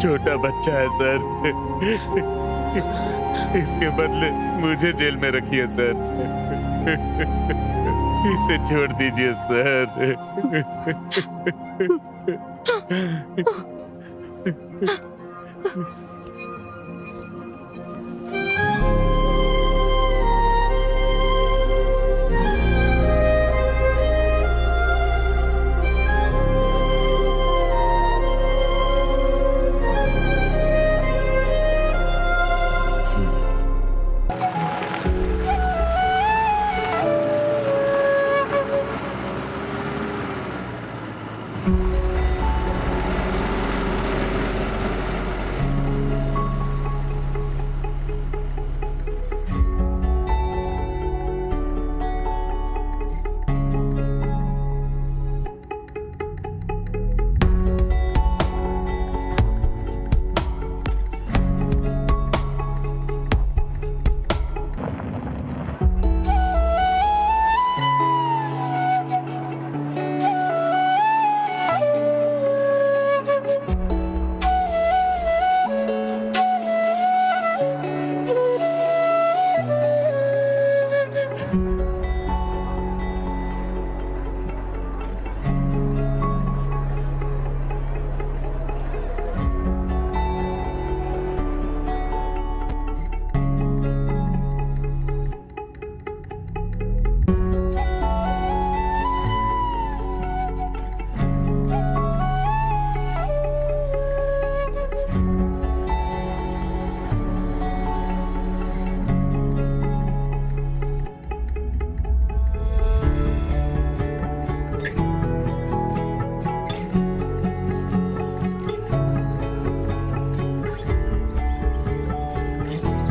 छोटा बच्चा है सर। इसके बदले मुझे जेल में रखिए सर। इसे छोड़ दीजिए सर।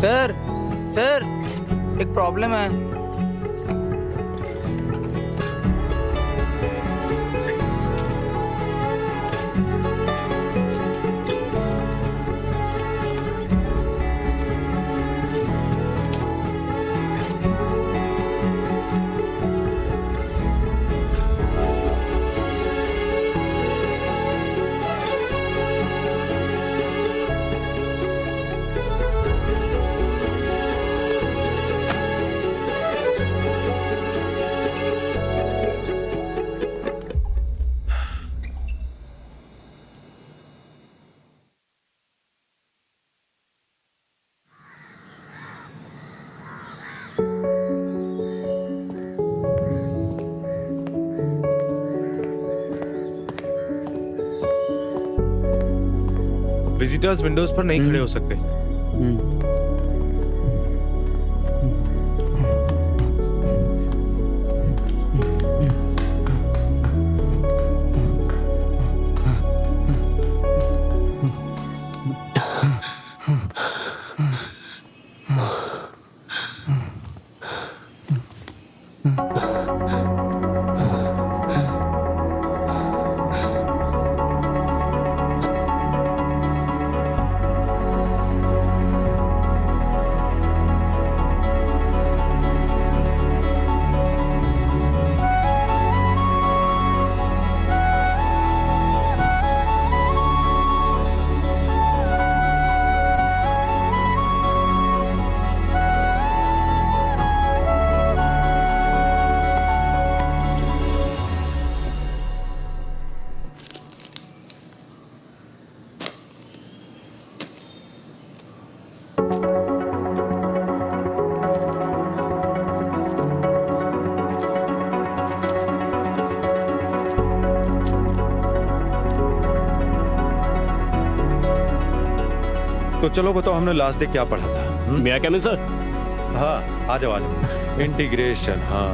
सर सर एक प्रॉब्लम है। विजिटर्स विंडोज पर नहीं खड़े हो सकते। तो चलो बताओ हमने लास्ट डे क्या पढ़ा था? मैं क्या मिल सर? हाँ आ जाओ इंटीग्रेशन। हाँ